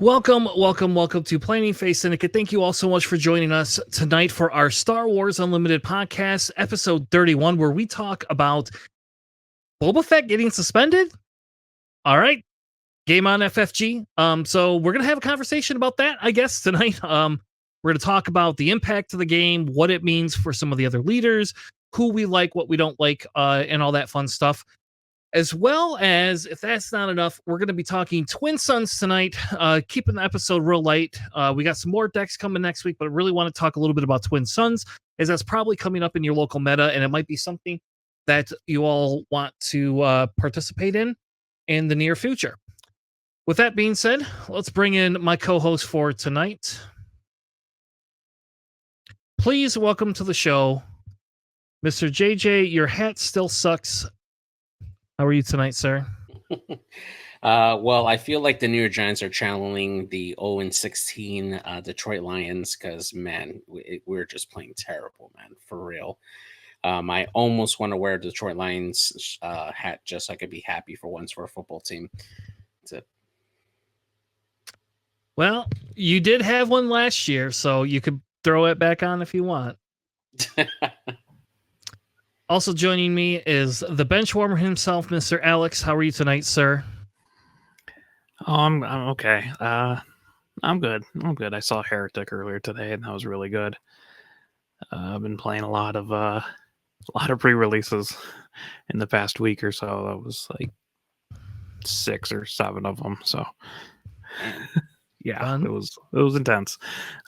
Welcome to Planning Phase Syndicate. Thank you all so much for joining us tonight for our Star Wars Unlimited podcast, episode 31, where we talk about Boba Fett getting suspended. All right, game on FFG. So we're gonna have a conversation about that, I guess, tonight. We're gonna talk about the impact of the game, what it means for some of the other leaders, who we like, what we don't like, and all that fun stuff. As well as, if that's not enough, we're going to be talking Twin Suns tonight, keeping the episode real light. We got some more decks coming next week, but I really want to talk a little bit about Twin Suns, as that's probably coming up in your local meta, and it might be something that you all want to participate in the near future. With that being said, let's bring in my co-host for tonight. Please welcome to the show, Mr. JJ. Your hat still sucks. How are you tonight, sir? Well, I feel like the New York Giants are channeling the 0-16 Detroit Lions because, man, we're just playing terrible, man, for real. I almost want to wear a Detroit Lions hat just so I could be happy for once for a football team. Well, you did have one last year, so you could throw it back on if you want. Also joining me is the bench warmer himself, Mr. Alex. How are you tonight, sir? Oh, I'm okay. I'm good. I saw Heretic earlier today, and that was really good. I've been playing a lot of pre-releases in the past week or so. That was like 6 or 7 of them. So yeah, Fun. it was intense.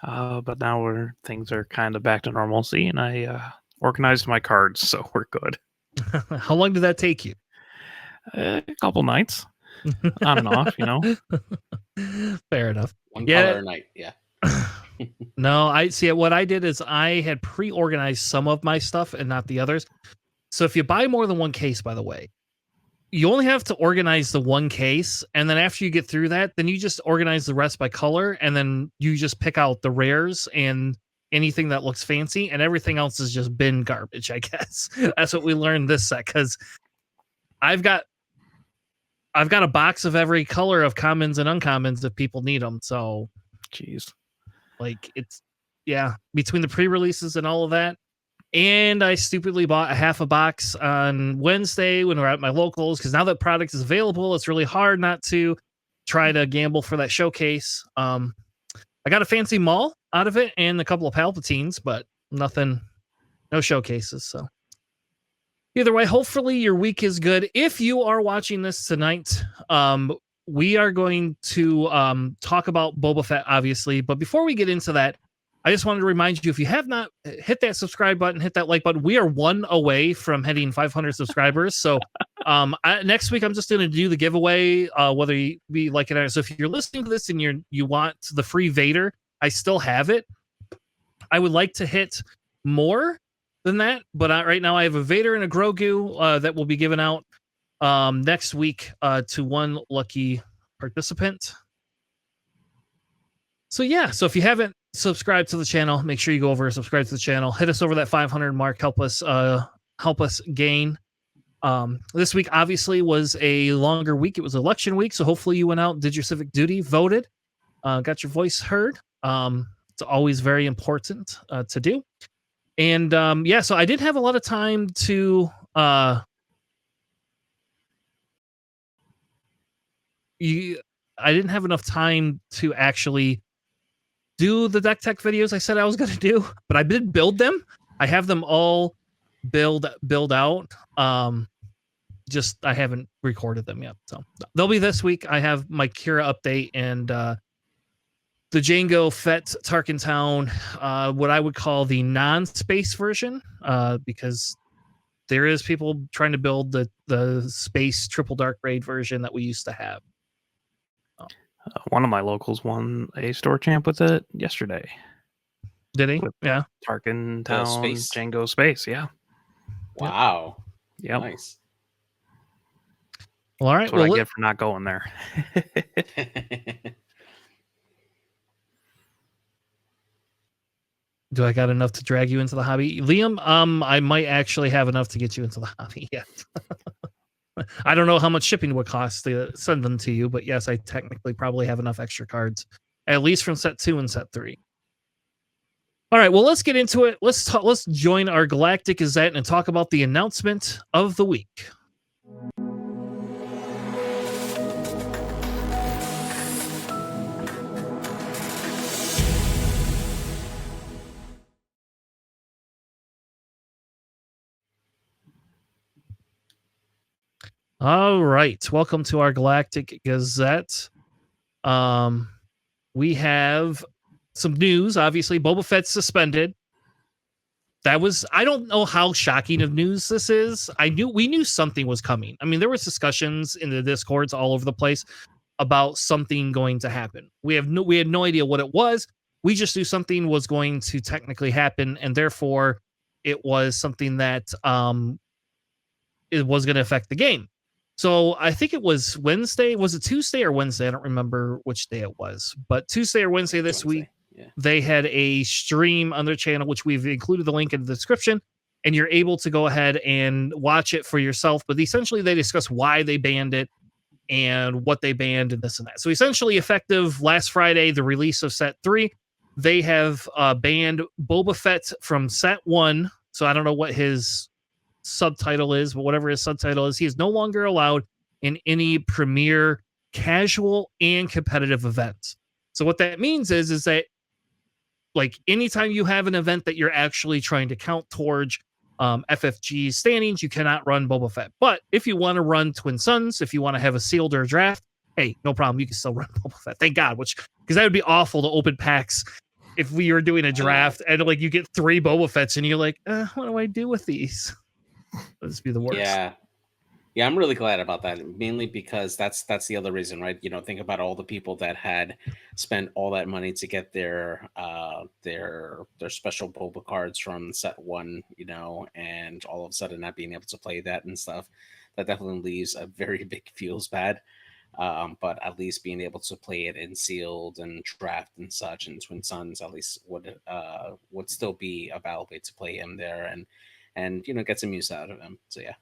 But now things are kind of back to normalcy, and I organized my cards, so we're good. How long did that take you? A couple nights, on and off, you know. Fair enough. One color a night, yeah. No, I see. What I did is I had pre-organized some of my stuff and not the others. So if you buy more than one case, by the way, you only have to organize the one case, and then after you get through that, then you just organize the rest by color, and then you just pick out the rares and anything that looks fancy, and everything else is just bin garbage, I guess. That's what we learned this set, because I've got a box of every color of commons and uncommons if people need them. So, jeez, like, it's, yeah, between the pre-releases and all of that. And I stupidly bought a half a box on Wednesday when we're at my locals, because now that product is available, it's really hard not to try to gamble for that showcase. I got a fancy Maul out of it and a couple of Palpatines, but no showcases. So either way, hopefully your week is good. If you are watching this tonight, we are going to talk about Boba Fett, obviously. But before we get into that, I just wanted to remind you, if you have not hit that subscribe button, hit that like button. We are 1 away from hitting 500 subscribers. So next week, I'm just going to do the giveaway, whether you be like it or not. So if you're listening to this and you want the free Vader, I still have it. I would like to hit more than that, but right now I have a Vader and a Grogu that will be given out next week to one lucky participant. So yeah, so if you haven't subscribed to the channel, make sure you go over and subscribe to the channel. Hit us over that 500 mark. Help us gain. This week obviously was a longer week. It was election week, so hopefully you went out, did your civic duty, voted, got your voice heard. It's always very important to do. And yeah, so I did have a lot of time to I didn't have enough time to actually do the deck tech videos I said I was going to do, but I did build them. I have them all build out. Just I haven't recorded them yet, so they'll be this week. I have my Kira update and the Jango Fett Tarkin Town, what I would call the non-space version, because there is people trying to build the space triple dark raid version that we used to have. One of my locals won a store champ with it yesterday. Did he? With yeah. Tarkin Town Jango Space, yeah. Wow. Yep. Nice. Well, all right. That's what I get for not going there. Do I got enough to drag you into the hobby? Liam, I might actually have enough to get you into the hobby yet. I don't know how much shipping would cost to send them to you, but yes, I technically probably have enough extra cards, at least from set 2 and set 3. All right, well, let's get into it. Let's join our Galactic Gazette and talk about the announcement of the week. All right, welcome to our Galactic Gazette. We have some news. Obviously, Boba Fett's suspended. I don't know how shocking of news this is. We knew something was coming. I mean, there was discussions in the Discords all over the place about something going to happen. We had no idea what it was. We just knew something was going to technically happen, and therefore it was something that it was going to affect the game. So I think it was Wednesday. Was it Tuesday or Wednesday? I don't remember which day it was, but Tuesday or Wednesday this week, they had a stream on their channel, which we've included the link in the description, and you're able to go ahead and watch it for yourself. But essentially, they discuss why they banned it and what they banned and this and that. So essentially, effective last Friday, the release of set 3, they have banned Boba Fett from set 1. So I don't know what his subtitle is, but whatever his subtitle is, he is no longer allowed in any premier, casual, and competitive events. So what that means is that, like, anytime you have an event that you're actually trying to count towards FFG standings, you cannot run Boba Fett. But if you want to run Twin Suns, if you want to have a sealed or a draft, hey, no problem, you can still run Boba Fett. Thank God, because that would be awful to open packs if we were doing a draft and like you get 3 Boba Fetts and you're like, what do I do with these? Let's be the worst. Yeah, I'm really glad about that, mainly because that's the other reason, right? Think about all the people that had spent all that money to get their special Boba cards from set 1, and all of a sudden not being able to play that and stuff. That definitely leaves a very big feels bad. But at least being able to play it in sealed and draft and such, and Twin Suns at least would still be a valid way to play him there and get some use out of him. So yeah.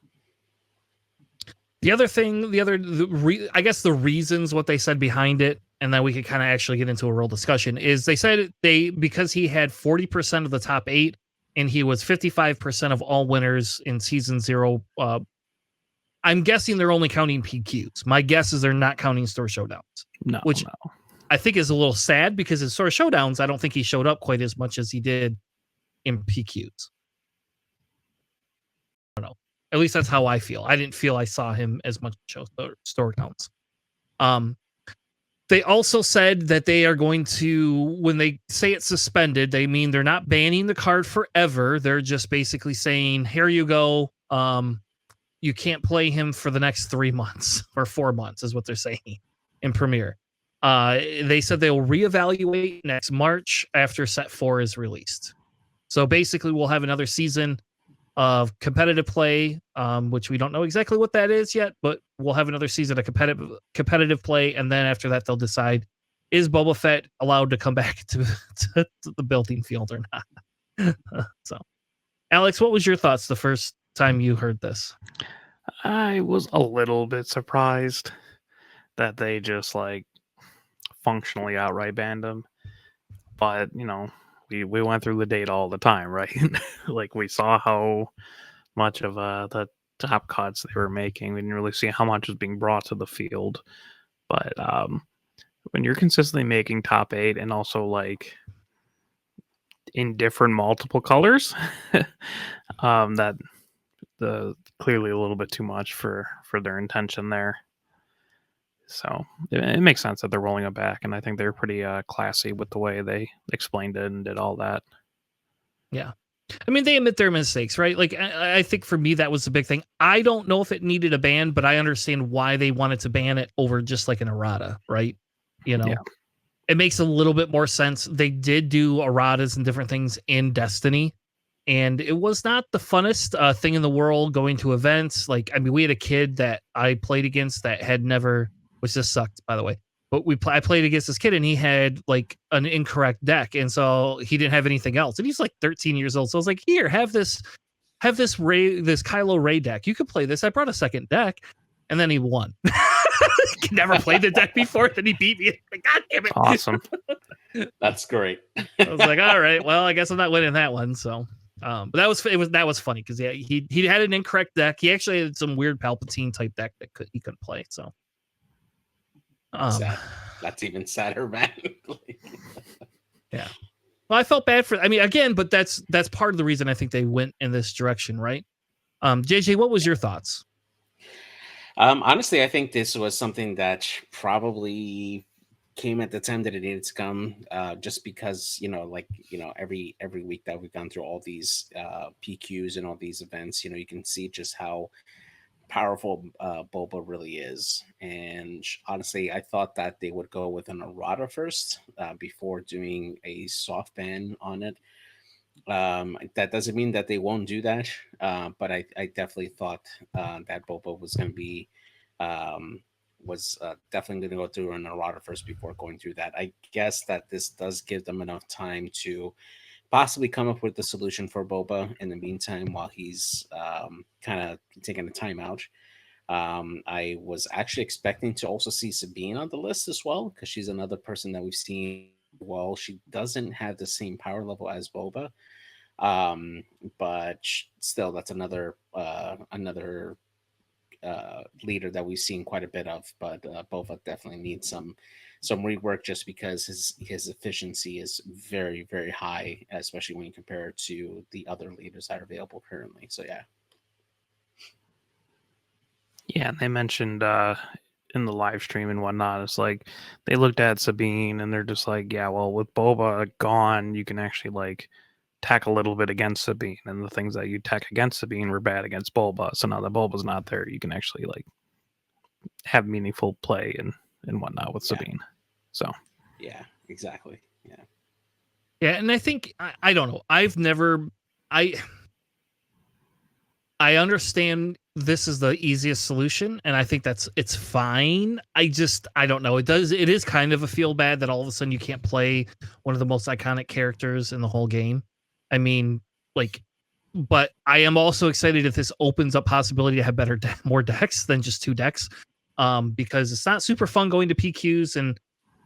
The other thing, I guess the reasons what they said behind it, and then we could kind of actually get into a real discussion, is they said because he had 40% of the top 8 and he was 55% of all winners in season 0. I'm guessing they're only counting PQs. My guess is they're not counting store showdowns. No. I think is a little sad, because in store showdowns, I don't think he showed up quite as much as he did in PQs. I don't know. At least that's how I feel. I didn't feel I saw him as much show store counts. They also said that they are going to, when they say it's suspended, they mean they're not banning the card forever. They're just basically saying, here you go. You can't play him for the next 3 months or 4 months is what they're saying in Premiere. They said they will reevaluate next March after set 4 is released. So basically we'll have another season of competitive play, which we don't know exactly what that is yet, but we'll have another season of competitive play, and then after that they'll decide, is Boba Fett allowed to come back to the building field or not? So, Alex, what was your thoughts the first time you heard this? I was a little bit surprised that they just functionally outright banned him, but we went through the data all the time, right? We saw how much of the top cuts they were making. We didn't really see how much was being brought to the field. But when you're consistently making top 8 and also in different multiple colors, that clearly a little bit too much for their intention there. So it makes sense that they're rolling it back, and I think they're pretty classy with the way they explained it and did all that. Yeah. I mean, they admit their mistakes, right? I think for me, that was the big thing. I don't know if it needed a ban, but I understand why they wanted to ban it over just an errata, right? Yeah. It makes a little bit more sense. They did do erratas and different things in Destiny, and it was not the funnest thing in the world going to events. We had a kid that I played against that had never, which just sucked, by the way. But I played against this kid, and he had an incorrect deck, and so he didn't have anything else. And he's 13 years old. So I was like, "Here, have this Kylo Ray deck. You could play this." I brought a second deck, and then he won. He never played the deck before, then he beat me. Like, God damn it! Awesome. That's great. I was like, all right, well, I guess I'm not winning that one. So, but that was funny because yeah, he had an incorrect deck. He actually had some weird Palpatine type deck that he couldn't play. So, Sad. That's even sadder, man. Yeah. Well, I felt bad for. I mean, again, but that's part of the reason I think they went in this direction, right? JJ, what was your thoughts? Honestly, I think this was something that probably came at the time that it needed to come, just because every week that we've gone through all these PQs and all these events, you can see just how powerful Boba really is. And honestly, I thought that they would go with an errata first before doing a soft ban on it. That doesn't mean that they won't do that, but I definitely thought that Boba was going to be definitely going to go through an errata first before going through that. I guess that this does give them enough time to possibly come up with the solution for Boba in the meantime while he's kind of taking a timeout. I was actually expecting to also see Sabine on the list as well, because she's another person that we've seen. Well, she doesn't have the same power level as Boba, but still, that's another leader that we've seen quite a bit of. But Boba definitely needs some rework, just because his efficiency is very, very high, especially when you compare it to the other leaders that are available currently. So yeah. Yeah, and they mentioned in the live stream and whatnot, it's like they looked at Sabine and they're just like, yeah, well, with Boba gone, you can actually like tech a little bit against Sabine, and the things that you tech against Sabine were bad against Boba. So now that Boba's not there, you can actually like have meaningful play and whatnot with Sabine. So yeah, exactly. Yeah, and I think I don't know. I understand this is the easiest solution, and I think it's fine. I don't know. It is kind of a feel bad that all of a sudden you can't play one of the most iconic characters in the whole game. I mean, like, but I am also excited if this opens up possibility to have more decks than just 2 decks. Because it's not super fun going to PQs and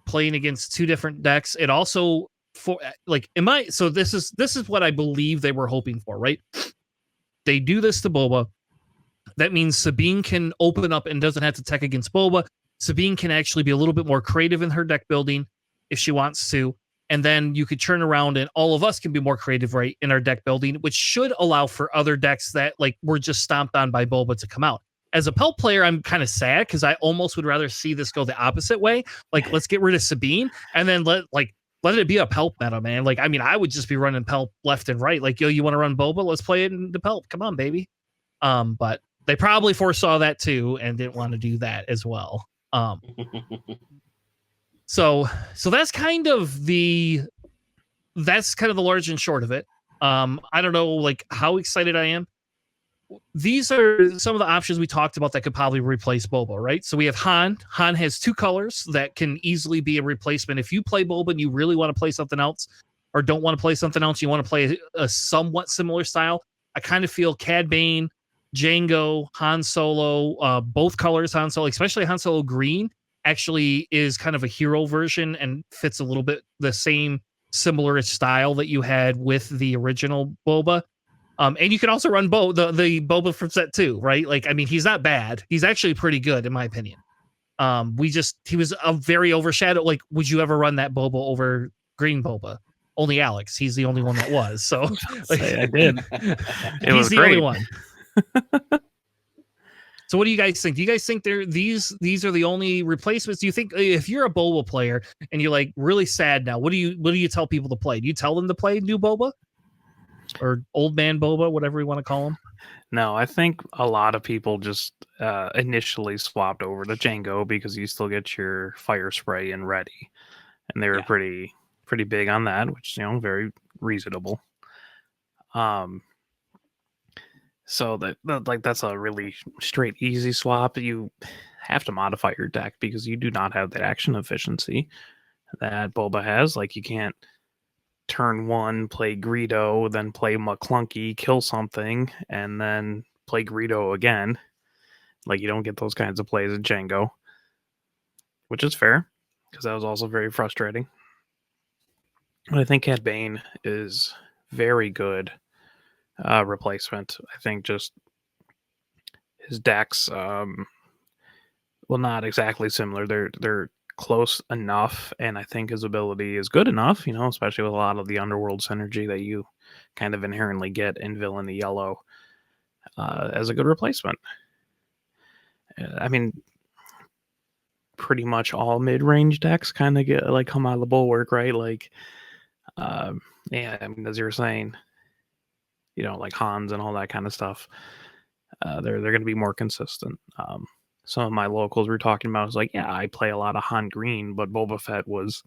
playing against 2 different decks. It also so this is what I believe they were hoping for, right? They do this to Boba. That means Sabine can open up and doesn't have to tech against Boba. Sabine can actually be a little bit more creative in her deck building if she wants to. And then you could turn around and all of us can be more creative, right, in our deck building, which should allow for other decks that like were just stomped on by Boba to come out. As a Pelt player, I'm kind of sad because I almost would rather see this go the opposite way. Like, let's get rid of Sabine and then let it be a Pelt meta, man. Like, I mean, I would just be running Pelt left and right. Like, yo, you want to run Boba? Let's play it in the Pelt. Come on, baby. But they probably foresaw that too and didn't want to do that as well. So that's kind of the large and short of it. I don't know like how excited I am. These are some of the options we talked about that could probably replace Boba, right? So we have Han. Han has 2 colors that can easily be a replacement. If you play Boba and you really want to play something else or don't want to play something else, you want to play a somewhat similar style, I kind of feel Cad Bane, Django, Han Solo, both colors Han Solo, especially Han Solo green, actually is kind of a hero version and fits a little bit the same similar style that you had with the original Boba. And you can also run the Boba from set 2, right? Like, I mean, he's not bad. He's actually pretty good in my opinion. He was a very overshadowed. Like, would you ever run that Boba over green Boba? Only Alex. He's the only one that was. So like, I did. He's the only one. So what do you guys think? Do you guys think these are the only replacements? Do you think if you're a Boba player and you're like really sad now, what do you tell people to play? Do you tell them to play new Boba? Or old man Boba, whatever you want to call him? No, I think a lot of people just initially swapped over to Django because you still get your fire spray and ready, and they were pretty big on that, which very reasonable. So that's a really straight, easy swap. You have to modify your deck because you do not have that action efficiency that Boba has. Like, you can't turn 1, play Greedo, then play McClunky, kill something, and then play Greedo again. Like, you don't get those kinds of plays in Django, which is fair, because that was also very frustrating. But I think Cad Bane is very good replacement. I think just his decks, well, not exactly similar. They're close enough, and I think his ability is good enough. Especially with a lot of the underworld synergy that you kind of inherently get in Villainy Yellow as a good replacement. I mean, pretty much all mid-range decks kind of get like come out of the bulwark, right? Like, yeah, I mean, as you were saying, like Hans and all that kind of stuff. They're going to be more consistent. Some of my locals were talking about was like, yeah, I play a lot of Han Green, but Boba Fett was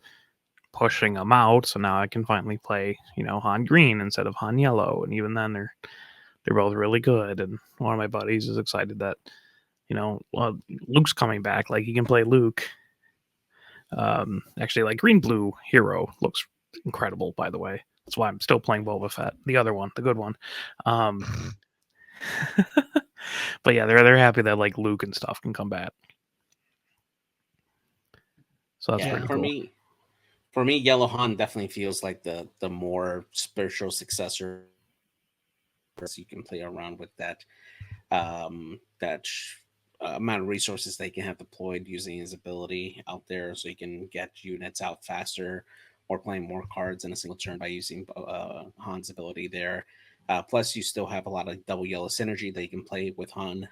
pushing them out, so now I can finally play, Han Green instead of Han Yellow, and even then they're both really good. And one of my buddies is excited that well, Luke's coming back, like he can play Luke. Actually, like Green Blue Hero looks incredible, by the way. That's why I'm still playing Boba Fett, the other one, the good one. But yeah, they're happy that like Luke and stuff can come back. So that's pretty cool. For me, Yellow Han definitely feels like the more spiritual successor. So you can play around with that amount of resources they can have deployed using his ability out there, so you can get units out faster or playing more cards in a single turn by using Han's ability there. Plus, you still have a lot of double yellow synergy that you can play with Han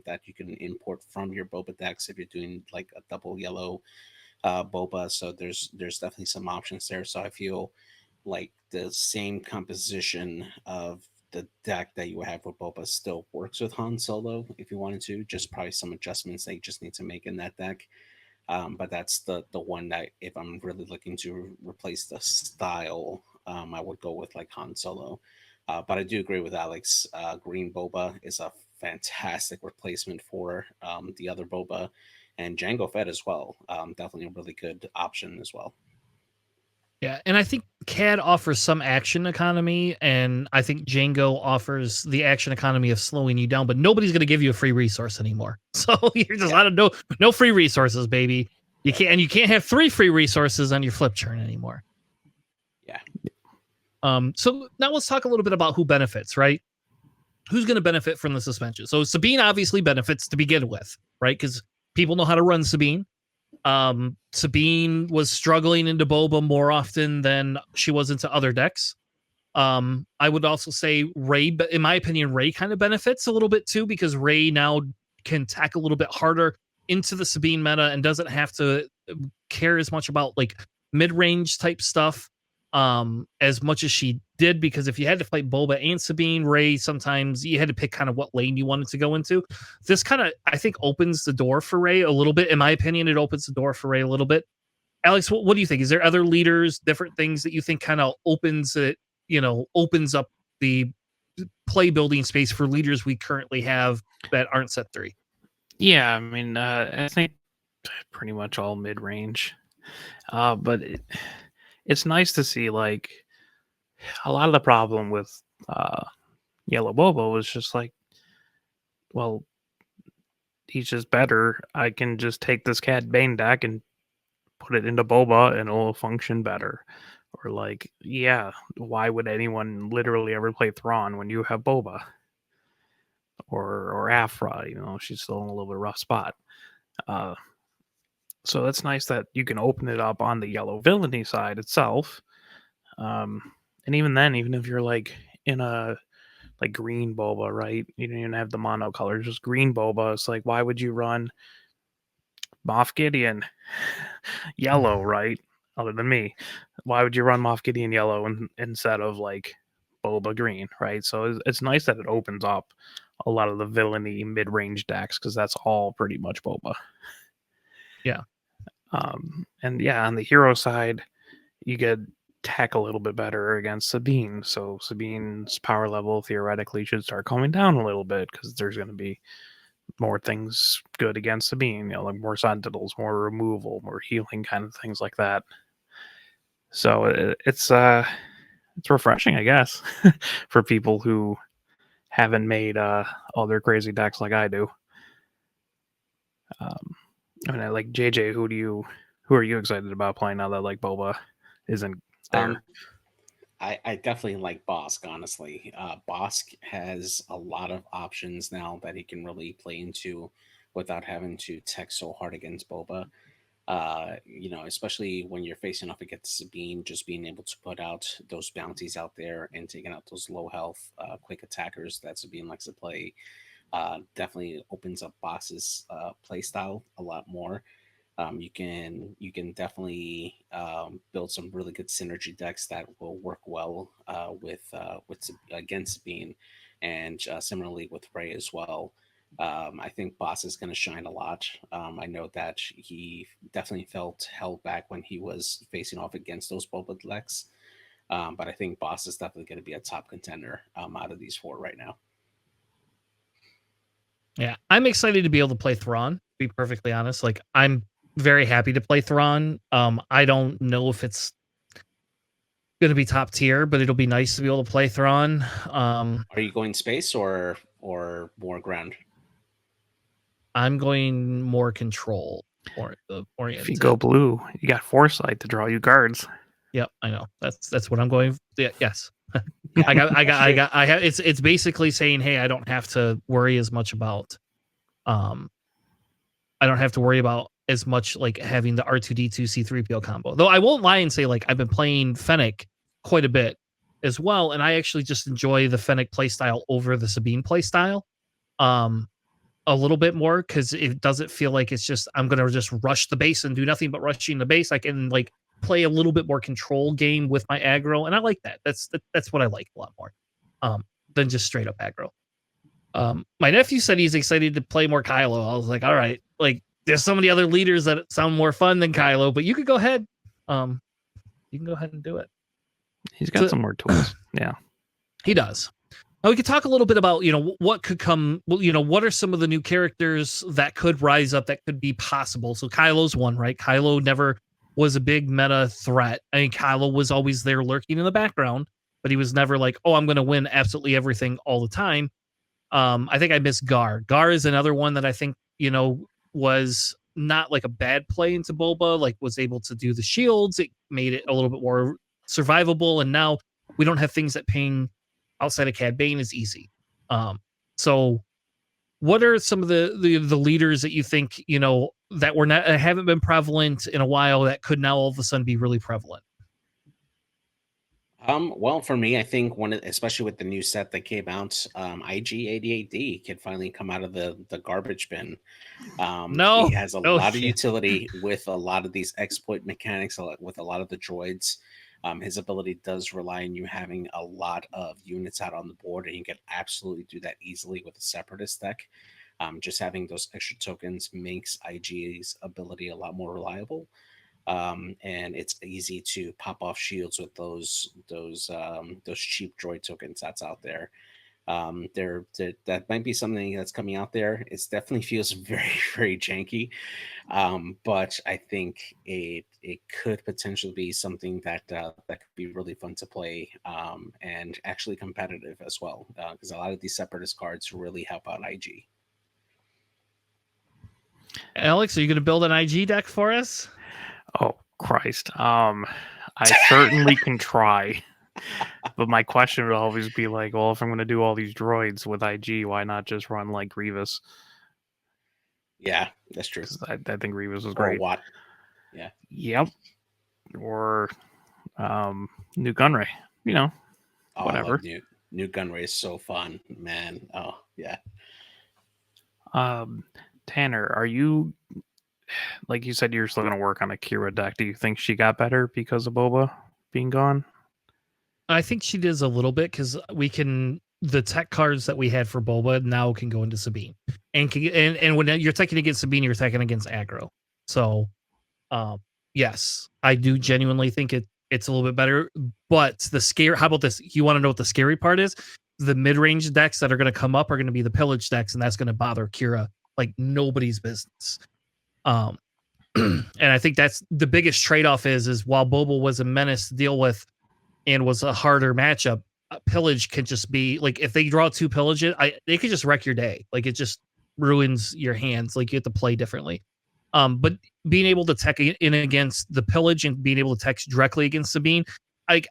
that you can import from your Boba decks if you're doing like a double yellow Boba. So there's definitely some options there. So I feel like the same composition of the deck that you have with Boba still works with Han Solo if you wanted to. Just probably some adjustments that you just need to make in that deck. But that's the one that if I'm really looking to replace the style, I would go with like Han Solo. But I do agree with Alex. Green Boba is a fantastic replacement for the other Boba, and Jango Fett as well. Definitely a really good option as well. Yeah, and I think CAD offers some action economy, and I think Django offers the action economy of slowing you down, but nobody's going to give you a free resource anymore. So you're just out of no free resources, baby. You can't have 3 free resources on your flip churn anymore. Yeah. So now let's talk a little bit about who benefits, right? Who's going to benefit from the suspension? So Sabine obviously benefits to begin with, right? Because people know how to run Sabine. Sabine was struggling into Boba more often than she was into other decks. I would also say Rey, but in my opinion, Rey kind of benefits a little bit too, because Rey now can tack a little bit harder into the Sabine meta and doesn't have to care as much about like mid-range type stuff as much as she did, because if you had to fight Boba and Sabine, Rey, sometimes you had to pick kind of what lane you wanted to go into. This kind of, I think, opens the door for Rey a little bit. In my opinion, it opens the door for Rey a little bit. Alex, what do you think? Is there other leaders, different things that you think kind of opens up the play building space for leaders we currently have that aren't set 3? Yeah, I mean, I think pretty much all mid-range. But it's nice to see, like, a lot of the problem with Yellow Bobo was just like, well, he's just better. I can just take this Cad Bane deck and put it into Boba and it'll function better. Or like, yeah, why would anyone literally ever play Thrawn when you have Boba? Or Afra, she's still in a little bit rough spot. So that's nice that you can open it up on the yellow villainy side itself. And even then, even if you're like in a like green Boba, right? You don't even have the mono color, just green Boba. It's like, why would you run Moff Gideon yellow, right? Other than me, why would you run Moff Gideon yellow instead of like Boba green, right? So it's nice that it opens up a lot of the villainy mid-range decks, because that's all pretty much Boba. Yeah. And yeah, on the hero side, you get tech a little bit better against Sabine. So Sabine's power level theoretically should start coming down a little bit, because there's going to be more things good against Sabine, like more sentinels, more removal, more healing kind of things like that. So it's refreshing, I guess, for people who haven't made other crazy decks like I do. I mean, like JJ, who are you excited about playing now that like Boba isn't there? I definitely like Bosk, honestly. Bosk has a lot of options now that he can really play into without having to tech so hard against Boba. Especially when you're facing off against Sabine, just being able to put out those bounties out there and taking out those low health, quick attackers that Sabine likes to play, definitely opens up Boss's play style a lot more. You can definitely build some really good synergy decks that will work well against Sabine, and similarly with Ray as well. I think Boss is going to shine a lot. I know that he definitely felt held back when he was facing off against those Boba decks, but I think Boss is definitely going to be a top contender out of these four right now. Yeah, I'm excited to be able to play Thrawn, to be perfectly honest. Like, I'm very happy to play Thrawn. I don't know if it's going to be top tier, but it'll be nice to be able to play Thrawn. Are you going space or more ground? I'm going more control oriented. If you go blue, you got Foresight to draw you cards. Yep, I know. That's what I'm going. Yeah, yes. Yeah, I have. It's basically saying, hey, I don't have to worry as much about. I don't have to worry about as much like having the R2D2 C3PO combo. Though I won't lie and say like I've been playing Fennec quite a bit as well, and I actually just enjoy the Fennec playstyle over the Sabine playstyle. A little bit more because it doesn't feel like it's just I'm gonna just rush the base and do nothing but rushing the base. I can like play a little bit more control game with my aggro, and I like that. That's what I like a lot more than just straight up aggro. My nephew said he's excited to play more Kylo. I was like, all right, like there's so many other leaders that sound more fun than Kylo, but you could go ahead. You can go ahead and do it. He's got some more tools. Yeah, he does. Now we could talk a little bit about, what could come, what are some of the new characters that could rise up that could be possible? So Kylo's one, right? Kylo never was a big meta threat. I mean, Kylo was always there lurking in the background, but he was never like, oh, I'm going to win absolutely everything all the time. I think I miss Gar. Gar is another one that I think, was not like a bad play into Boba, like was able to do the shields. It made it a little bit more survivable. And now we don't have things that ping outside of Cad Bane is easy. So what are some of the leaders that you think, that were not haven't been prevalent in a while that could now all of a sudden be really prevalent? Well, for me, I think especially with the new set that came out, IG-88D can finally come out of the garbage bin. No, he has a lot of utility with a lot of these exploit mechanics, with a lot of the droids. His ability does rely on you having a lot of units out on the board, and you can absolutely do that easily with a Separatist deck. Just having those extra tokens makes IG's ability a lot more reliable. And it's easy to pop off shields with those cheap droid tokens that's out there. That might be something that's coming out there. It definitely feels very, very janky, but I think it could potentially be something that could be really fun to play, and actually competitive as well, because a lot of these Separatist cards really help out IG. Alex, are you going to build an IG deck for us? Oh Christ! I certainly can try, but my question would always be like, well, if I'm going to do all these droids with IG, why not just run like Grievous? Yeah, that's true. I think Grievous was great. Or Watt. Yeah. Yep. Or new Gunray. Whatever. New Gunray is so fun, man. Oh yeah. Tanner, are you? Like you said, you're still going to work on a Kira deck. Do you think she got better because of Boba being gone? I think she does a little bit because the tech cards that we had for Boba now can go into Sabine, and when you're teching against Sabine, you're teching against aggro. So, yes, I do genuinely think it's a little bit better. But the scare. How about this? You want to know what the scary part is? The mid-range decks that are going to come up are going to be the pillage decks, and that's going to bother Kira like nobody's business. And I think that's the biggest trade-off is while Boba was a menace to deal with and was a harder matchup, pillage can just be like, if they draw two pillages, they could just wreck your day. Like, it just, ruins your hands. Like you have to play differently. But being able to tech in against the pillage and being able to tech directly against Sabine, I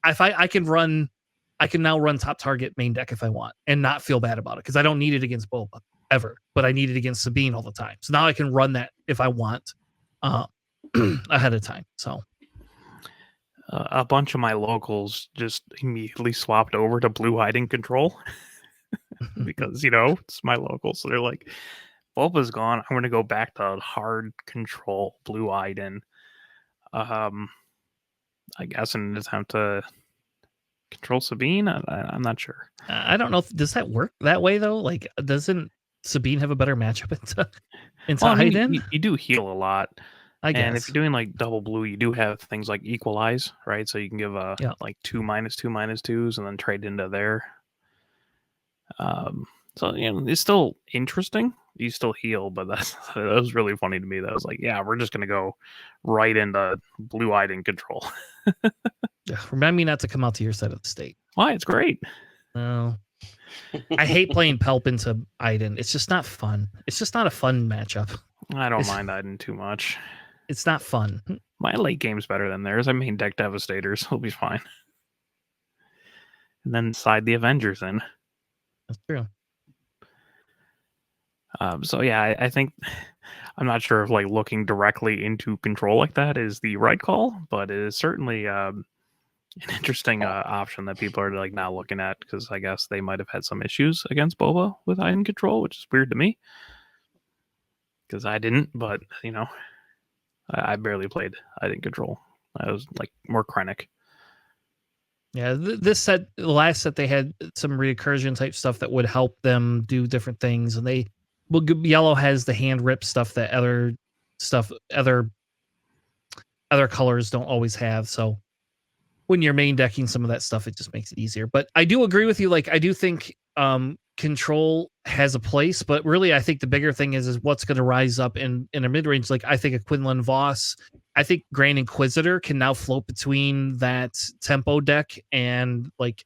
can now run top target main deck if I want and not feel bad about it because I don't need it against Boba ever, but I need it against Sabine all the time. So now I can run that if I want ahead of time. So a bunch of my locals just immediately swapped over to blue hiding control because it's my local, so they're like, Boba's gone. I'm gonna go back to hard control blue hiding. I guess in an attempt to control Sabine. I'm not sure. I don't know. Does that work that way though? Like, doesn't Sabine have a better matchup into hiding? You do heal a lot. I guess. And if you're doing like double blue, you do have things like equalize, right? So you can give like 2 -2/-2s and then trade into there. So it's still interesting. You still heal, but that was really funny to me. That was like, yeah, we're just gonna go right into blue-eyed in control. Remind me not to come out to your side of the state. Why? It's great. No. I hate playing Pelp into Iden. It's just not fun. It's just not a fun matchup. I don't mind Iden too much. It's not fun. My late game's better than theirs. I main deck Devastators. It'll be fine. And then side the Avengers in. That's true. So yeah, I think I'm not sure if like looking directly into control like that is the right call, but it is certainly an interesting option that people are like now looking at because I guess they might have had some issues against Boba with Iden control, which is weird to me because I didn't, but I barely played Iden control. I was like more Krennic. Yeah, this set, the last set, they had some recursion type stuff that would help them do different things, and yellow has the hand rip stuff that other colors don't always have. So when you're main decking some of that stuff, it just makes it easier. But I do agree with you. Like I do think control has a place, but really I think the bigger thing is what's going to rise up in a mid range. Like I think a Quinlan Voss. I think Grand Inquisitor can now float between that tempo deck and like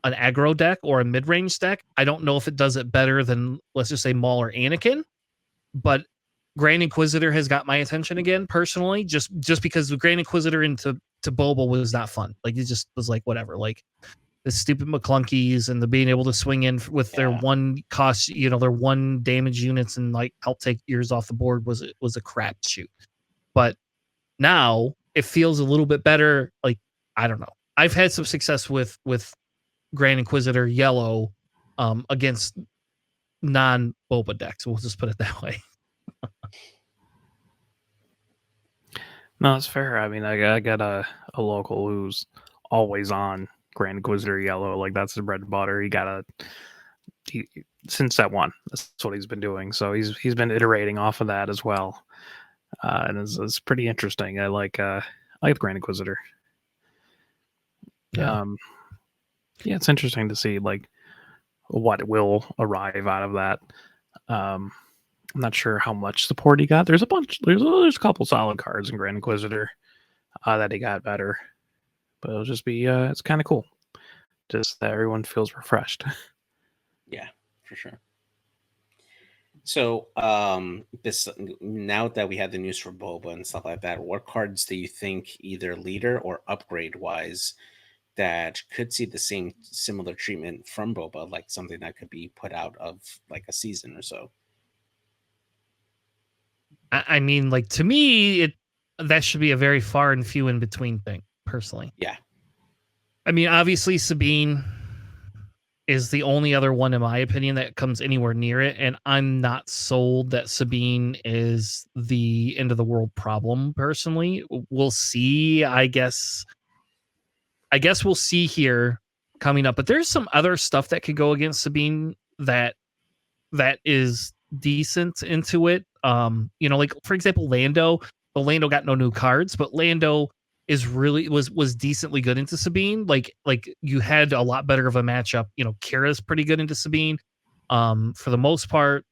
an aggro deck or a mid-range deck. I don't know if it does it better than, let's just say, Maul or Anakin, but Grand Inquisitor has got my attention again personally, just because the Grand Inquisitor into Boba was not fun. Like it just was like whatever, like the stupid McClunkies and the being able to swing in with their one cost, their one damage units and like help take ears off the board was a crapshoot. But now it feels a little bit better. Like, I don't know. I've had some success with Grand Inquisitor yellow against non-Boba decks. We'll just put it that way. No, that's fair. I mean, I got a local who's always on Grand Inquisitor yellow. Like, that's his bread and butter. Since that one. That's what he's been doing. So he's been iterating off of that as well. And it's pretty interesting. I like the Grand Inquisitor. Yeah. Yeah, it's interesting to see like what will arrive out of that. I'm not sure how much support he got. There's a couple solid cards in Grand Inquisitor that he got better, but it'll just be it's kind of cool. Just that everyone feels refreshed. Yeah, for sure. So, this now that we had the news for Boba and stuff like that, what cards do you think, either leader or upgrade wise, that could see the similar treatment from Boba, like something that could be put out of like a season or so? I mean, like to me, that should be a very far and few in between thing, personally. Yeah. I mean, obviously Sabine is the only other one, in my opinion, that comes anywhere near it. And I'm not sold that Sabine is the end of the world problem, personally. We'll see, I guess we'll see here coming up. But there's some other stuff that could go against Sabine that is decent into it. Like for example, Lando. Well, Lando got no new cards, but Lando is really was decently good into Sabine. Like you had a lot better of a matchup. Kira's pretty good into Sabine, for the most part.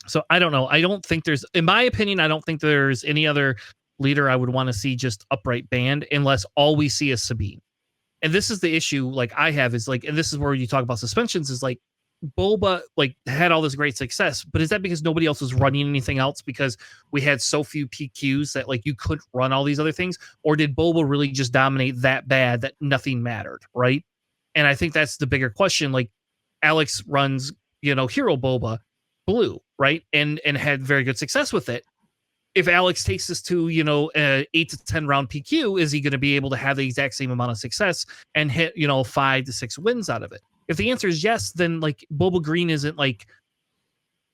So I don't know. In my opinion, I don't think there's any other leader I would want to see just upright banned unless all we see is Sabine. And this is the issue like I have is like, and this is where you talk about suspensions is like Boba like had all this great success, but is that because nobody else was running anything else because we had so few PQs that like you couldn't run all these other things, or did Boba really just dominate that bad that nothing mattered, right? And I think that's the bigger question. Like Alex runs, Hero Boba Blue, right, and had very good success with it. If Alex takes this to 8 to 10 round PQ, is he going to be able to have the exact same amount of success and hit 5 to 6 wins out of it? If the answer is yes, then like Boba Green isn't like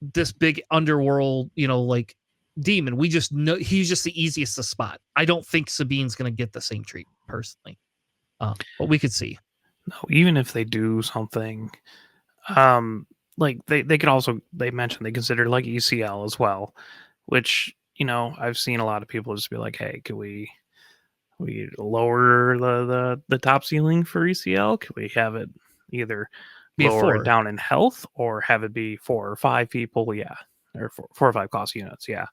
this big underworld, like demon. We just know he's just the easiest to spot. I don't think Sabine's going to get the same treat personally, but we could see. No, even if they do something, like they could also, they mentioned they consider like ECL as well, which I've seen a lot of people just be like, hey, could we lower the top ceiling for ECL? Could we have it either lower it down in health or have it be 4 or 5 people? Yeah. Or 4 or 5 cost units. Yeah.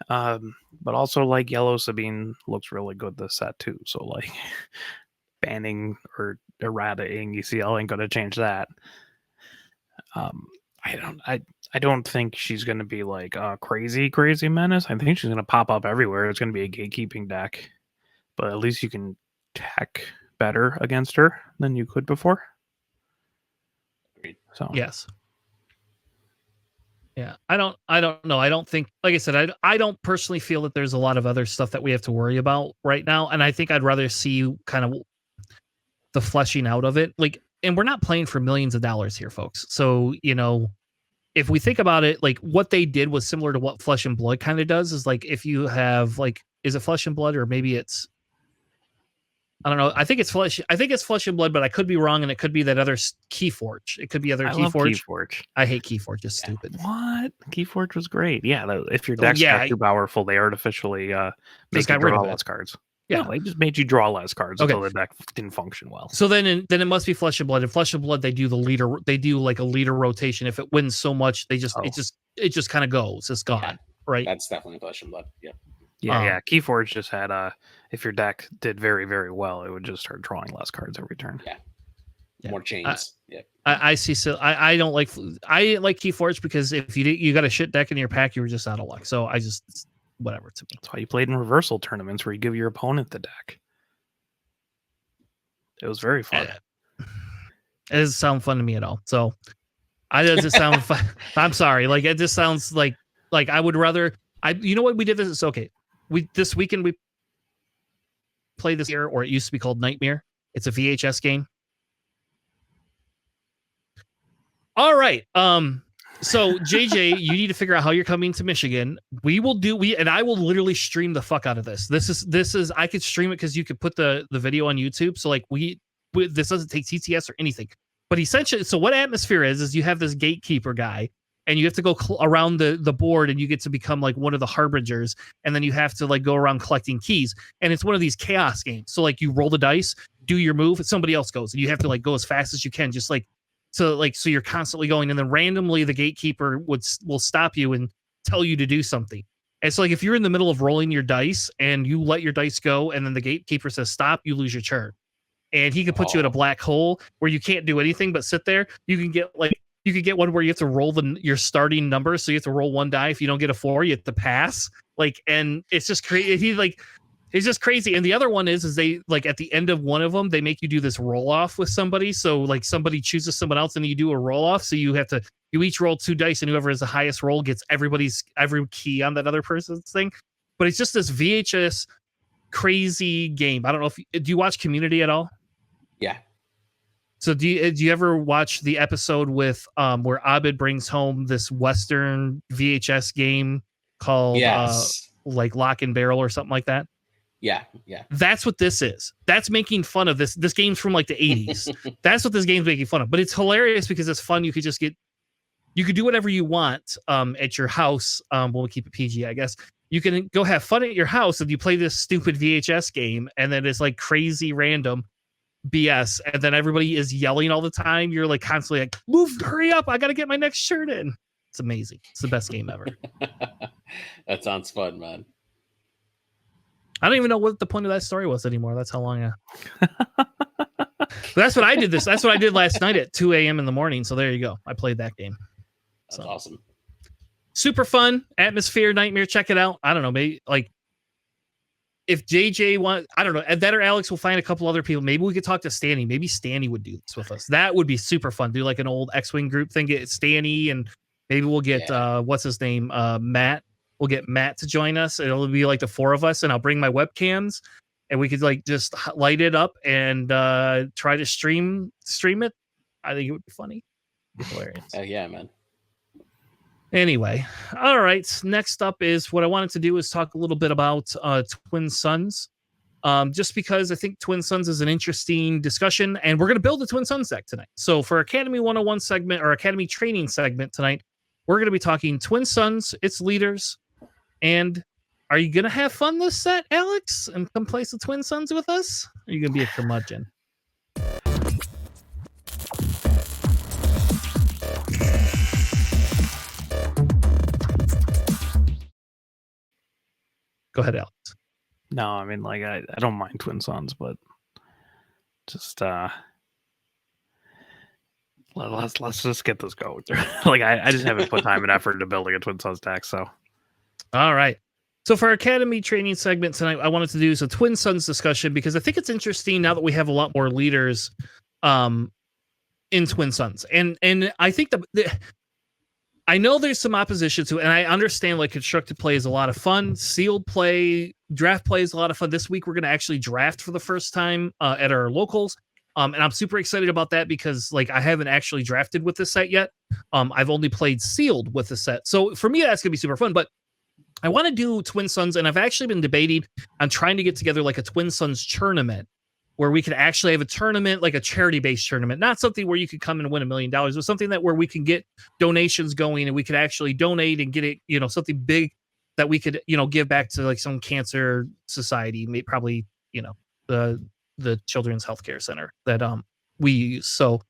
But also like Yellow Sabine looks really good this set too. So like banning or erratating ECL ain't going to change that. I don't think she's going to be like a crazy menace. I think she's going to pop up everywhere. It's going to be a gatekeeping deck, but at least you can tech better against her than you could before. So yes. Yeah, I don't know. I don't think, like I said, I don't personally feel that there's a lot of other stuff that we have to worry about right now. And I think I'd rather see kind of the fleshing out of it. Like, and we're not playing for millions of dollars here, folks. So, if we think about it, like what they did was similar to what Flesh and Blood kind of does, is like if you have like, is it Flesh and Blood or maybe it's, I don't know. I think it's Flesh and Blood, but I could be wrong, and it could be that other Keyforge. It could be other Keyforge. I hate Keyforge. It's stupid. What? Keyforge was great. Yeah, if your deck's got too powerful, they artificially make you draw less cards. Yeah, they just made you draw less cards until the deck didn't function well. So then it must be Flesh and Blood. In Flesh and Blood, they do like a leader rotation. If it wins so much, it just kind of goes. It's gone. Right. That's definitely Flesh and Blood. Yeah. Yeah. Keyforge just had if your deck did very, very well, it would just start drawing less cards every turn. Yeah. More chains. I see. So I don't like Keyforge because if you got a shit deck in your pack, you were just out of luck. So I just whatever to me. That's why you played in reversal tournaments where you give your opponent the deck. It was very fun. It doesn't sound fun to me at all. So I doesn't sound fun. I'm sorry. Like it just sounds like I would rather. You know what we did this? It's okay. This weekend we played this year, or it used to be called Nightmare. It's a VHS game. All right. So JJ, you need to figure out how you're coming to Michigan. And I will literally stream the fuck out of this. This is I could stream it because you could put the video on YouTube. So like this doesn't take TTS or anything. But essentially, so what Atmosphere is you have this gatekeeper guy, and you have to go around the board, and you get to become like one of the harbingers, and then you have to like go around collecting keys. And it's one of these chaos games. So like you roll the dice, do your move, somebody else goes, and you have to like go as fast as you can, just like. So you're constantly going, and then randomly the gatekeeper will stop you and tell you to do something. And so like if you're in the middle of rolling your dice and you let your dice go, and then the gatekeeper says stop, you lose your turn. And he can put you in a black hole where you can't do anything but sit there. You can get one where you have to roll your starting number, so you have to roll 1 die. If you don't get a 4, you have to pass. Like, and it's just crazy. It's just crazy. And the other one is they like at the end of one of them, they make you do this roll off with somebody. So like somebody chooses someone else and you do a roll off. So you each roll 2 dice, and whoever has the highest roll gets every key on that other person's thing. But it's just this VHS crazy game. I don't know do you watch Community at all? Yeah. So do you ever watch the episode with where Abed brings home this Western VHS game called like Lock and Barrel or something like that? Yeah. That's what this is. That's making fun of this. This game's from like the 80s. That's what this game's making fun of. But it's hilarious because it's fun. You could do whatever you want at your house. We'll keep it PG, I guess. You can go have fun at your house and you play this stupid VHS game, and then it's like crazy random BS, and then everybody is yelling all the time. You're like constantly like, move, hurry up, I gotta get my next shirt in. It's amazing. It's the best game ever. That sounds fun, man. I don't even know what the point of that story was anymore. That's how long But that's what I did that's what I did last night at 2 a.m. in the morning. So there you go. I played that game. That's awesome. Super fun atmosphere, nightmare. Check it out. I don't know, maybe like if JJ wants, I don't know, that or Alex will find a couple other people. Maybe we could talk to Stanny. Maybe Stanny would do this with us. That would be super fun. Do like an old X-Wing group thing. Get Stanny and maybe we'll get what's his name? Matt. We'll get Matt to join us. It'll be like the four of us, and I'll bring my webcams, and we could like just light it up and try to stream it. I think it would be funny. Hilarious. Yeah, man. Anyway, all right. Next up is what I wanted to do is talk a little bit about Twin Suns. Just because I think Twin Suns is an interesting discussion, and we're going to build a Twin Suns deck tonight. So for Academy 101 segment or Academy training segment tonight, we're going to be talking Twin Suns, its leaders, and are you going to have fun this set, Alex, and come play some Twin Suns with us? Or are you going to be a curmudgeon? Go ahead, Alex. No, I mean, like, I don't mind Twin Suns, but just let's just get this going. Like, I just haven't put time and effort into building a Twin Suns deck, so. All right. So for our Academy training segment tonight, I wanted to do a Twin Suns discussion because I think it's interesting now that we have a lot more leaders in Twin Suns. And I think I know there's some opposition to it, and I understand like constructed play is a lot of fun. Sealed play, draft play is a lot of fun. This week, we're going to actually draft for the first time at our locals. And I'm super excited about that because like I haven't actually drafted with this set yet. I've only played sealed with the set. So for me, that's going to be super fun. But I want to do Twin Suns, and I've actually been debating on trying to get together like a Twin Suns tournament where we could actually have a tournament, like a charity-based tournament, not something where you could come and win $1 million, but something that where we can get donations going and we could actually donate and get it, something big that we could, give back to like some cancer society, probably, the Children's Healthcare Center that we use. So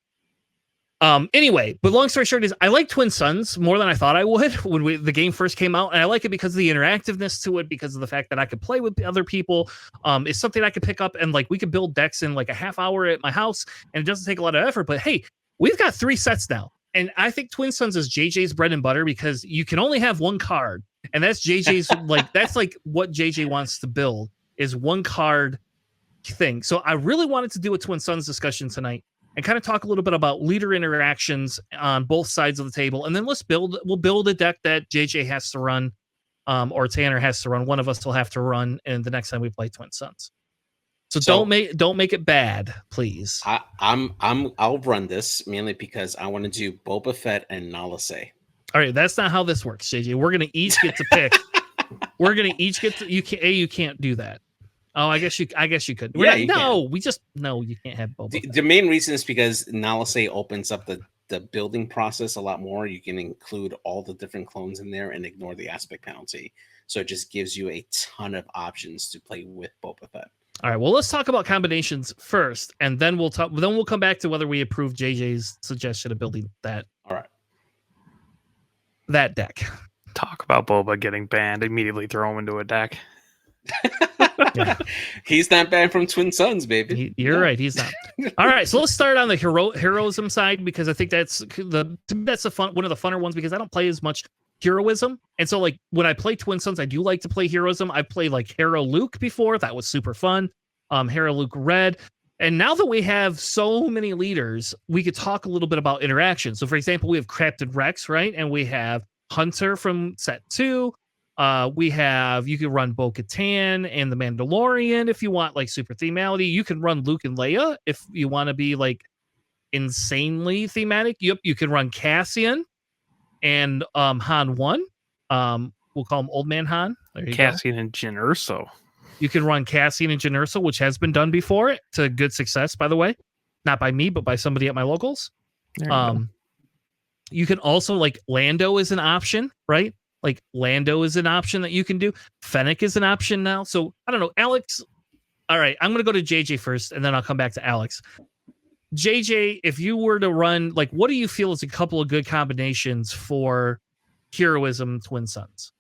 anyway, but long story short is I like Twin Suns more than I thought I would when the game first came out. And I like it because of the interactiveness to it, because of the fact that I could play with other people. It's something I could pick up and like we could build decks in like a half hour at my house, and it doesn't take a lot of effort. But hey, we've got 3 sets now. And I think Twin Suns is JJ's bread and butter because you can only have one card. And that's JJ's that's like what JJ wants to build is one card thing. So I really wanted to do a Twin Suns discussion tonight and kind of talk a little bit about leader interactions on both sides of the table. And then we'll build a deck that JJ has to run, or Tanner has to run. One of us will have to run, and the next time we play Twin Suns. So don't make it bad, please. I'll run this mainly because I want to do Boba Fett and menace. All right, that's not how this works, JJ. We're gonna each get to pick. We're gonna each get to. You can't do that. Oh, I guess you could. Yeah, you can't have Boba Fett. The main reason is because menace opens up the building process a lot more. You can include all the different clones in there and ignore the aspect penalty. So it just gives you a ton of options to play with Boba Fett. All right, well, let's talk about combinations first, and then we'll come back to whether we approve JJ's suggestion of building that. All right. That deck. Talk about Boba getting banned, immediately throw him into a deck. Yeah. He's not banned from Twin Suns, baby. You're right. He's not. All right, so let's start on the heroism side because I think that's one of the funner ones because I don't play as much heroism, and so like when I play Twin Suns, I do like to play heroism. I played like Hero Luke before. That was super fun. Hero Luke Red. And now that we have so many leaders, we could talk a little bit about interaction. So for example, we have Captain Rex, right? And we have Hunter from set 2. You can run Bo-Katan and the Mandalorian if you want like super themality. You can run Luke and Leia if you want to be like insanely thematic. You can run Cassian and Han 1. We'll call him Old Man Han. There you Cassian go. and Jyn Erso. You can run Cassian and Jyn Erso, which has been done before to good success, by the way. Not by me, but by somebody at my locals. You can also like Lando is an option, right? Like Lando is an option that you can do. Fennec is an option now. So I don't know, Alex. All right, I'm going to go to JJ first, and then I'll come back to Alex. JJ, if you were to run, like, what do you feel is a couple of good combinations for heroism Twin Suns?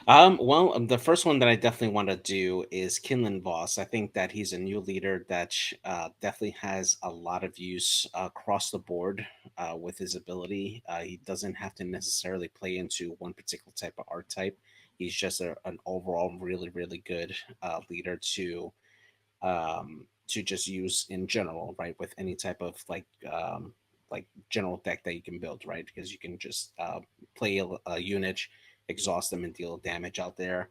The first one that I definitely want to do is Kinlan Voss. I think that he's a new leader that definitely has a lot of use across the board with his ability. He doesn't have to necessarily play into one particular type of archetype. He's just an overall really, really good leader to just use in general, right? With any type of like general deck that you can build, right? Because you can just play a unit, exhaust them, and deal damage out there.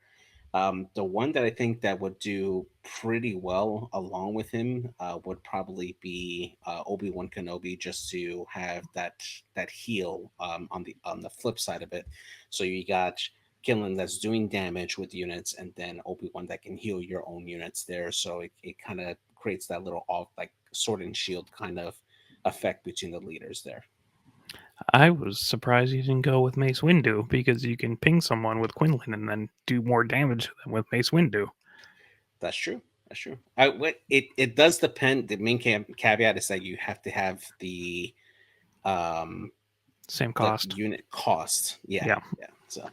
The one that I think that would do pretty well along with him would probably be Obi-Wan Kenobi, just to have that heal on the flip side of it. So you got Killen that's doing damage with units, and then Obi-Wan that can heal your own units there. So it kind of creates that little off like sword and shield kind of effect between the leaders there. I was surprised you didn't go with Mace Windu because you can ping someone with Quinlan and then do more damage to them with Mace Windu. That's true. That's true. It does depend. The main caveat is that you have to have the Same the cost. unit cost. Yeah, Yeah. yeah. So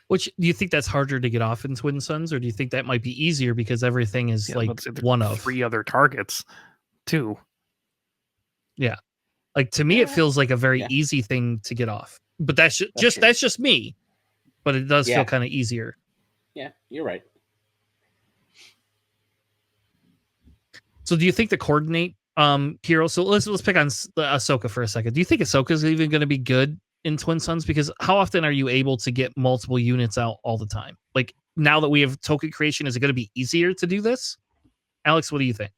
Which do you think that's harder to get off in Twin Suns, or do you think that might be easier because everything is Yeah, like but there's one of? 3 other targets too. Yeah, like to me, it yeah, feels like a very yeah, easy thing to get off. But that's that's true. that's just me. But it does feel Yeah, kind of easier. yeah. You're right. So do you think the coordinate hero? So let's pick on Ahsoka for a second. Do you think Ahsoka is even going to be good in Twin Suns? Because how often are you able to get multiple units out all the time? Like now that we have token creation, is it going to be easier to do this? Alex, what do you think?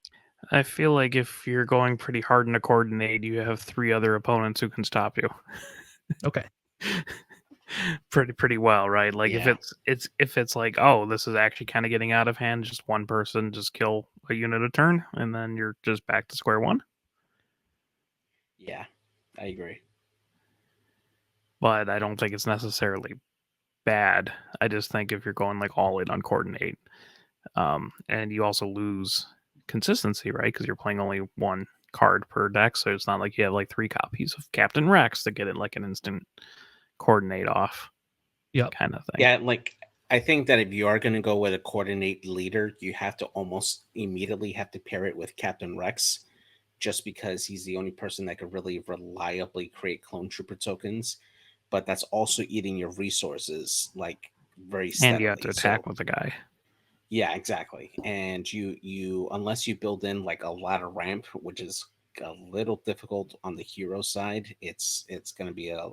I feel like if you're going pretty hard in a coordinate, you have 3 other opponents who can stop you. Okay. pretty well, right? Like Yeah. if it's like, oh, this is actually kind of getting out of hand, just one person just kill a unit a turn, and then you're just back to square one. Yeah, I agree. But I don't think it's necessarily bad. I just think if you're going like all in on coordinate, and you also lose consistency, right? Because you're playing only one card per deck, so it's not like you have like 3 copies of Captain Rex to get it like an instant coordinate off. Yep. Kind of thing. Yeah, like I think that if you are going to go with a coordinate leader, you have to almost immediately have to pair it with Captain Rex, just because he's the only person that could really reliably create clone trooper tokens. But that's also eating your resources like very steadily. And you have to attack with the guy. Yeah, exactly. And you unless you build in like a ladder ramp, which is a little difficult on the hero side, it's going to be a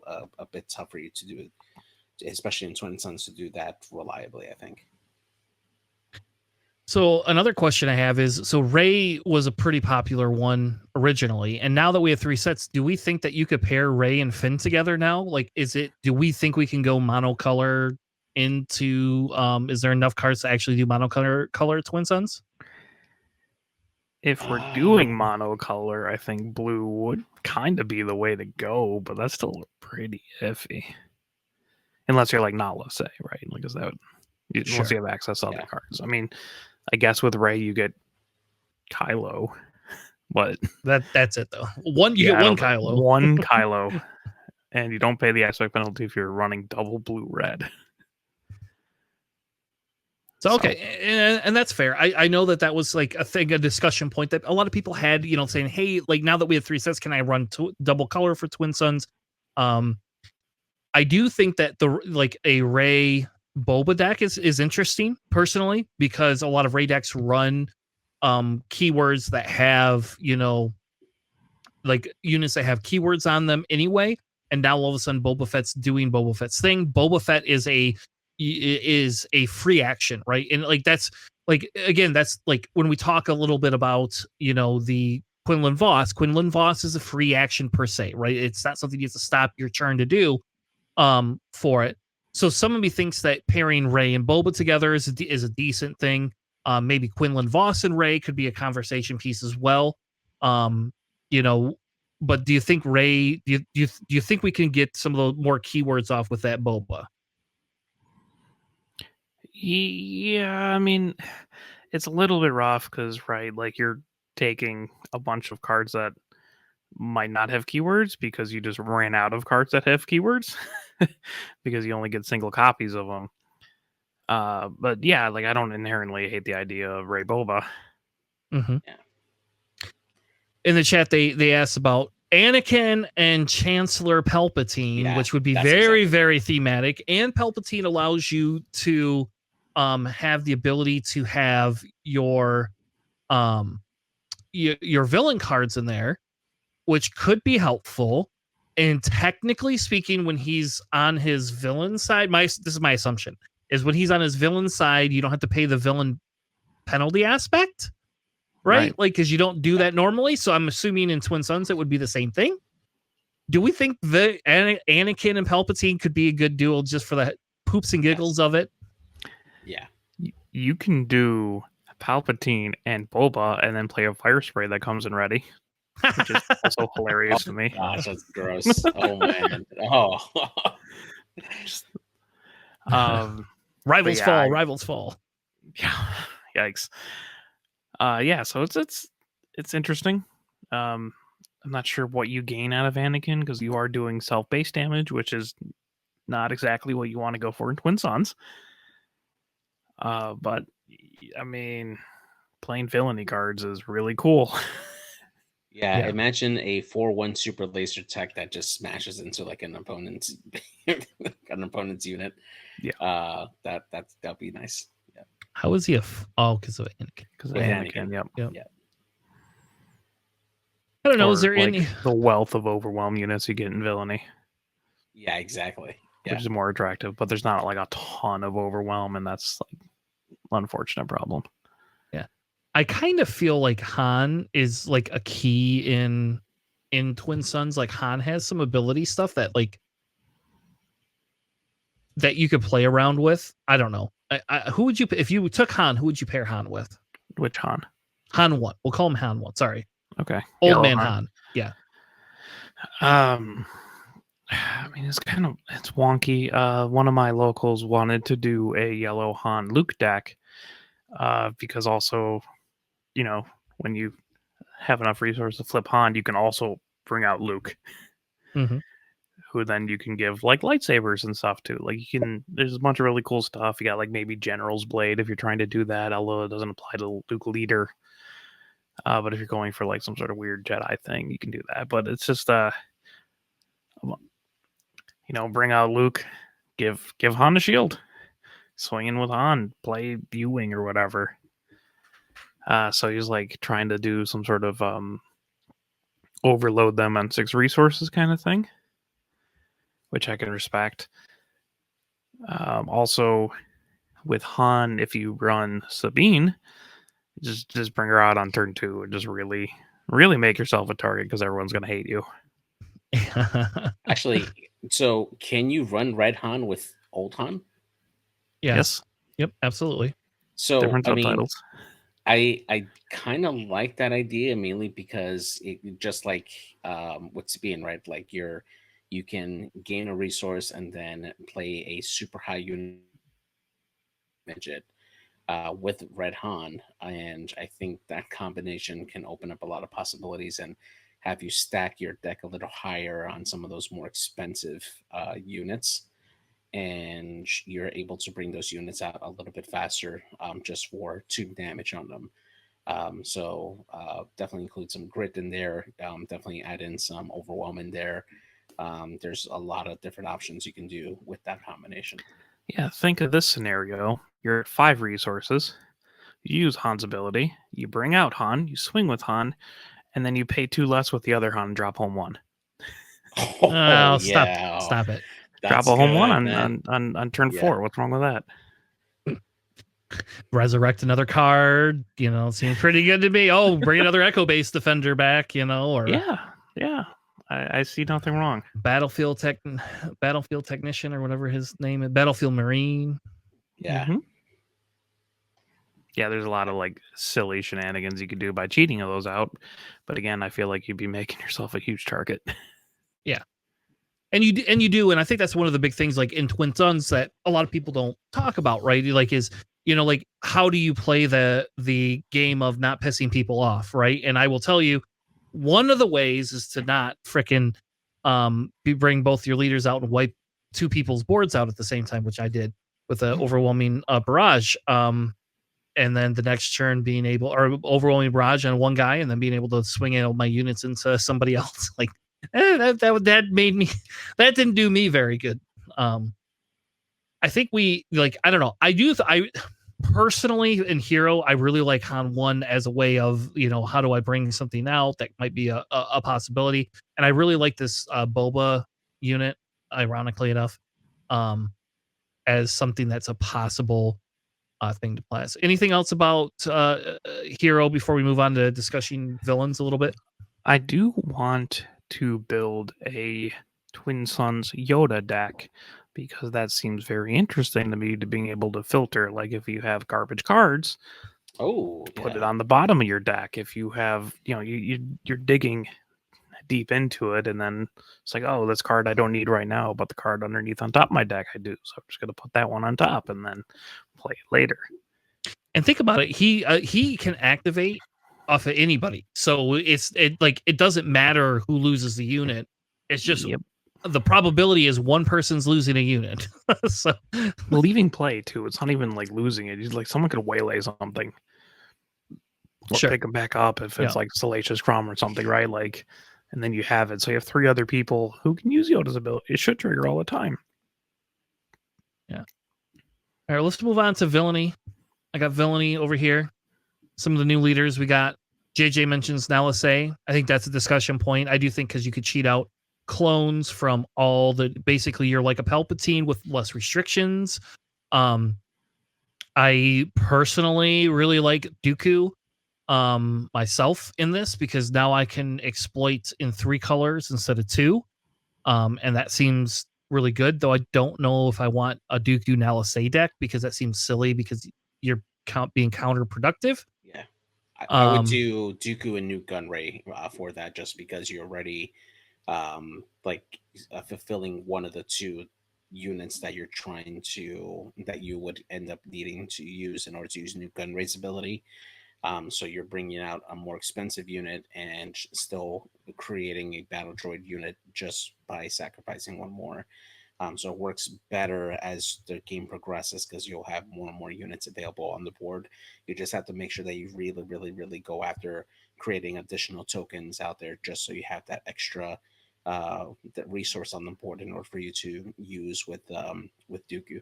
bit tough for you to do it, especially in Twin Suns, to do that reliably, I think. So another question I have is, so Rey was a pretty popular one originally, and now that we have 3 sets, do we think that you could pair Rey and Finn together now? Like, do we think we can go monocolor into, is there enough cards to actually do monocolor Twin Suns? If we're doing monocolor, I think blue would kind of be the way to go, but that's still pretty iffy. Unless you're like Nala, say, right? Like, is that unless you have access to other cards? I mean, I guess with Rey you get Kylo, but that's it though. You get one Kylo. One Kylo, and you don't pay the aspect penalty if you're running double blue red. So okay, and that's fair. I know that was like a discussion point that a lot of people had, saying, hey, like now that we have 3 sets, can I run double color for Twin Suns? I do think that a Rey Boba deck is interesting personally, because a lot of Rey decks run keywords that have, like units that have keywords on them anyway. And now all of a sudden Boba Fett's doing Boba Fett's thing. Boba Fett is a free action, right? And like that's like, again, that's like when we talk a little bit about the Quinlan Voss is a free action per se, right? It's not something you have to stop your turn to do for it. So some of me thinks that pairing Rey and Boba together is a decent thing. Maybe Quinlan Voss and Rey could be a conversation piece as well. But do you think Rey? Do you think we can get some of the more keywords off with that Boba? Yeah, I mean, it's a little bit rough because, right, like you're taking a bunch of cards that might not have keywords because you just ran out of cards that have keywords. because you only get single copies of them. But yeah, like I don't inherently hate the idea of Ray Boba. Mhm. Yeah. In the chat, they asked about Anakin and Chancellor Palpatine, Yeah, which would be that's very, exactly- very thematic. And Palpatine allows you to have the ability to have your villain cards in there, which could be helpful. And technically speaking, when he's on his villain side, this is my assumption, is when he's on his villain side, you don't have to pay the villain penalty aspect. Right? Like, because you don't do that normally. So I'm assuming in Twin Suns it would be the same thing. Do we think the Anakin and Palpatine could be a good duel just for the poops and giggles of it? Yeah. You can do Palpatine and Boba and then play a fire spray that comes in ready, which is also hilarious to me. Gosh, that's gross. Oh man. Oh. Rivals yeah, fall. Rivals fall. Yeah. Yikes. Yeah, so it's interesting. I'm not sure what you gain out of Anakin because you are doing self-based damage, which is not exactly what you want to go for in Twin Suns. But I mean, playing villainy cards is really cool. Yeah, imagine a 4/1 super laser tech that just smashes into like an opponent's unit. Yeah. That'd be nice. Yeah. How is he because of Anakin? Because of With Anakin. Anakin. Yep. Yeah. I don't know. Is Or, there like, any the wealth of overwhelm units you get in villainy? Yeah, exactly. Yeah. Which is more attractive, but there's not like a ton of overwhelm, and that's like unfortunate problem. Yeah. I kind of feel like Han is like a key in Twin Suns. Like Han has some ability stuff that like that you could play around with. I don't know. Who would you, if you took Han, who would you pair Han with? Which Han? Han 1. We'll call him Han 1. Sorry. Okay. Old Yellow man Han. Yeah. I mean, it's wonky. One of my locals wanted to do a yellow Han Luke deck, because also, when you have enough resources to flip Han, you can also bring out Luke, who then you can give like lightsabers and stuff to. Like there's a bunch of really cool stuff. You got like maybe General's Blade if you're trying to do that, although it doesn't apply to Luke Leader. But if you're going for like some sort of weird Jedi thing, you can do that. But it's just bring out Luke, give Han a shield, swing in with Han, play U-Wing or whatever. So he's like trying to do some sort of overload them on 6 resources kind of thing, which I can respect. Also, with Han, if you run Sabine, just bring her out on turn 2 and just really, really make yourself a target because everyone's going to hate you. Actually, so can you run Red Han with Old Han? Yes. Yep, absolutely. So different subtitles. I kind of like that idea mainly because it just like with Sabine, right? Like you can gain a resource and then play a super high unit with Red Han, and I think that combination can open up a lot of possibilities and have you stack your deck a little higher on some of those more expensive units, and you're able to bring those units out a little bit faster just for 2 damage on them. So definitely include some grit in there. Definitely add in some overwhelm in there. There's a lot of different options you can do with that combination. Yeah, think of this scenario. You're at 5 resources. You use Han's ability. You bring out Han. You swing with Han. And then you pay 2 less with the other Han and drop home 1. Oh, Stop it. Drop a home 1 on turn 4. What's wrong with that? Resurrect another card, seems pretty good to me. Oh, bring another Echo Base Defender back, or yeah. I see nothing wrong. Battlefield Technician or whatever his name is, Battlefield Marine. Yeah. Mm-hmm. Yeah, there's a lot of like silly shenanigans you could do by cheating those out. But again, I feel like you'd be making yourself a huge target. Yeah. And you do, and I think that's one of the big things like in Twin Suns that a lot of people don't talk about, right? Like is, like how do you play the game of not pissing people off, right? And I will tell you, one of the ways is to not frickin' bring both your leaders out and wipe two people's boards out at the same time, which I did with an overwhelming barrage. And then the next turn being able, or overwhelming barrage on one guy, and then being able to swing all my units into somebody else. Like that made me, that didn't do me very good. I think we like, I don't know. I personally in Hero, I really like Han 1 as a way of, how do I bring something out that might be a possibility. And I really like this Boba unit, ironically enough, as something that's a possible thing to play. So anything else about Hero before we move on to discussing villains a little bit? I do want to build a Twin Sons Yoda deck because that seems very interesting to me, to being able to filter. Like if you have garbage cards, put it on the bottom of your deck. If you have, you're digging deep into it, and then it's like, oh, this card I don't need right now, but the card underneath on top of my deck I do. So I'm just gonna put that one on top and then play it later. And think about it, he can activate off of anybody, so it doesn't matter who loses the unit. It's just the probability is one person's losing a unit. So leaving play too, it's not even like losing it. He's like, someone could waylay something or pick them back up if it's like Salacious Crumb or something, right? Like, and then you have it. So you have three other people who can use Yoda's ability. It should trigger all the time. Yeah. All right, let's move on to villainy. I got villainy over here. Some of the new leaders we got. JJ mentions Nalase. I think that's a discussion point. I do think because you could cheat out clones from all the, basically you're like a Palpatine with less restrictions. I personally really like Dooku myself in this, because now I can exploit in 3 colors instead of 2. And that seems really good, though I don't know if I want a Dooku Nalase deck, because that seems silly because you're being counterproductive. Yeah. I would do Dooku and Nuke Gunray for that, just because you're already fulfilling one of the 2 units that you're trying to, that you would end up needing to use in order to use Nuke Gunray's ability. So you're bringing out a more expensive unit and still creating a battle droid unit just by sacrificing one more. So it works better as the game progresses, because you'll have more and more units available on the board. You just have to make sure that you really, really, really go after creating additional tokens out there, just so you have that extra that resource on the board in order for you to use with Dooku.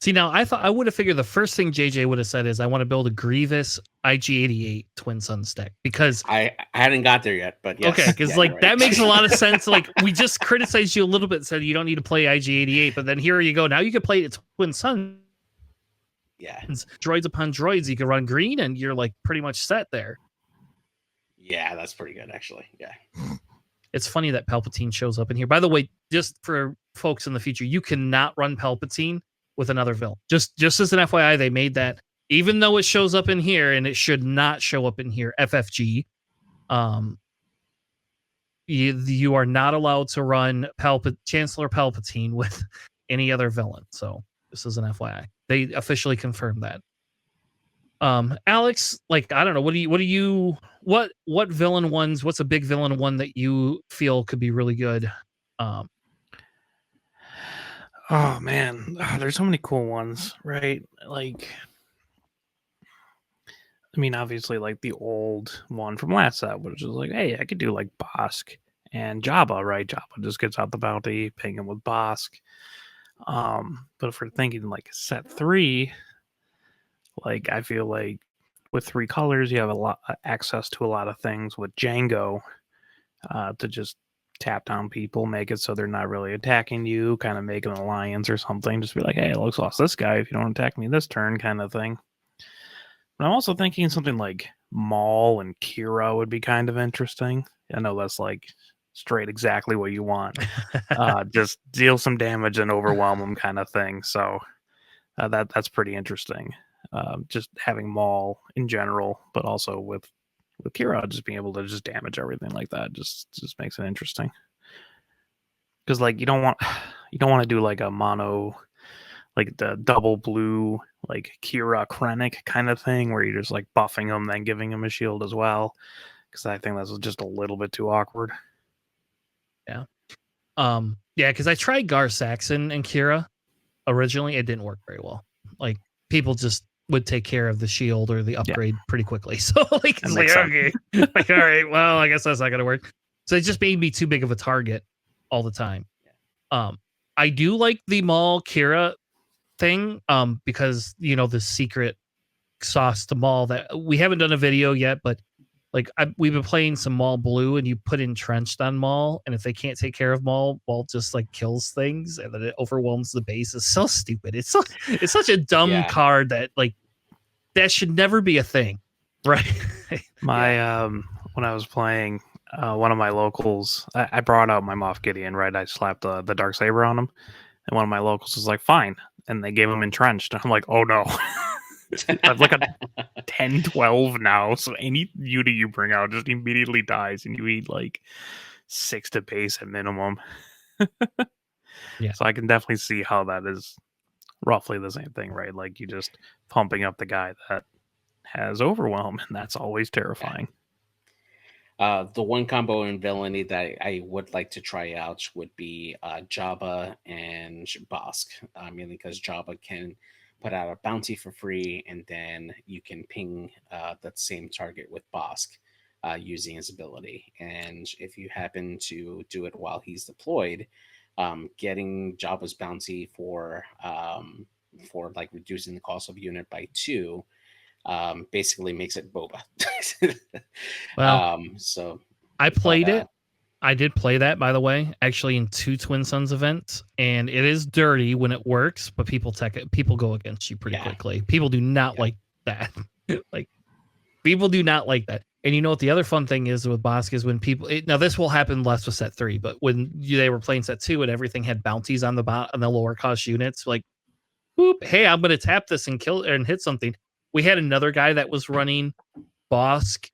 See, now I thought I would have figured the first thing JJ would have said is I want to build a Grievous IG-88 Twin Suns deck, because I hadn't got there yet, but yes. Okay, because that makes a lot of sense. Like, we just criticized you a little bit, said you don't need to play IG-88, but then here you go. Now you can play it Twin Suns. Yeah, droids upon droids. You can run green, and you're like pretty much set there. Yeah, that's pretty good, actually. Yeah. It's funny that Palpatine shows up in here. By the way, just for folks in the future, you cannot run Palpatine with another villain. Just as an FYI, they made that, even though it shows up in here, and it should not show up in here. FFG, you are not allowed to run Chancellor Palpatine with any other villain. So this is an FYI. They officially confirmed that. Alex, like, I don't know, what villain ones, what's a big villain one that you feel could be really good? Oh man, there's so many cool ones, right? Like, I mean, obviously, like the old one from last set, which is like, hey, I could do like Bosk and Jabba, right? Jabba just gets out the bounty, ping him with Bosk. But if we're thinking like set 3, like I feel like with 3 colors, you have a lot access to a lot of things with Django, to just tap down people, make it so they're not really attacking you, kind of make an alliance or something. Just be like, hey, Lux lost this guy if you don't attack me this turn, kind of thing. But I'm also thinking something like Maul and Kira would be kind of interesting. I know that's like straight exactly what you want. Just deal some damage and overwhelm them, kind of thing. So that's pretty interesting. Just having Maul in general, but also with Kira just being able to just damage everything like that just makes it interesting. Because like you don't want to do like a mono, like the double blue, like Kira Krennic kind of thing where you're just like buffing him then giving him a shield as well, because I think that's just a little bit too awkward. Yeah. Yeah, because I tried Gar Saxon and Kira originally. It didn't work very well. Like people just would take care of the shield or the upgrade pretty quickly. So like it's like okay, like all right, well I guess that's not gonna work. So it just made me too big of a target all the time. I do like the Maul Kira thing because you know the secret sauce to Maul that we haven't done a video yet, but like we've been playing some Maul Blue, and you put entrenched on Maul, and if they can't take care of Maul, Maul just like kills things, and then it overwhelms the base. It's so stupid. It's such a dumb card that like that should never be a thing, right? My when I was playing one of my locals, I brought out my Moff Gideon, right? I slapped the Darksaber on him, and one of my locals was like, "Fine," and they gave him entrenched, and I'm like, "Oh no." I've like a 10-12 now, so any unit you bring out just immediately dies, and you eat like 6 to base at minimum. Yeah. So I can definitely see how that is roughly the same thing, right? Like you just pumping up the guy that has overwhelm, and that's always terrifying. The one combo in villainy that I would like to try out would be Jabba and Bosk, mainly because Jabba can put out a bounty for free, and then you can ping that same target with Bosk using his ability. And if you happen to do it while he's deployed, getting Jabba's bounty for like reducing the cost of unit by 2 basically makes it Boba. Well, so I played it. I did play that, by the way, actually in 2 Twin Suns events, and it is dirty when it works, but people go against you pretty quickly. People do not like that. Like people do not like that. And you know what the other fun thing is with Bosk is when people now this will happen less with set 3, but when they were playing set 2 and everything had bounties on the lower cost units, like whoop, hey, I'm gonna tap this and kill and hit something. We had another guy that was running Bosk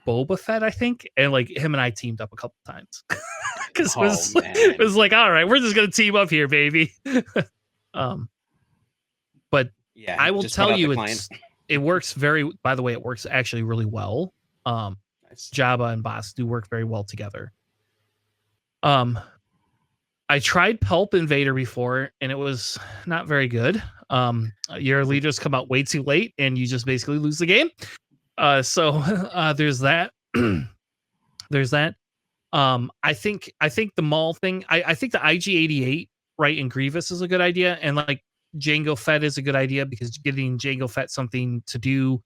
Boba Fett, I think, and like him and I teamed up a couple times because it was like, all right, we're just gonna team up here, baby. But yeah, I will tell you, it works very. By the way, it works actually really well. Nice. Jabba and Bosk do work very well together. I tried Pulp Invader before, and it was not very good. Your leaders come out way too late, and you just basically lose the game. So there's that. There's that. I think the Maul thing. I think the IG-88 right in Grievous is a good idea, and like Jango Fett is a good idea because getting Jango Fett something to do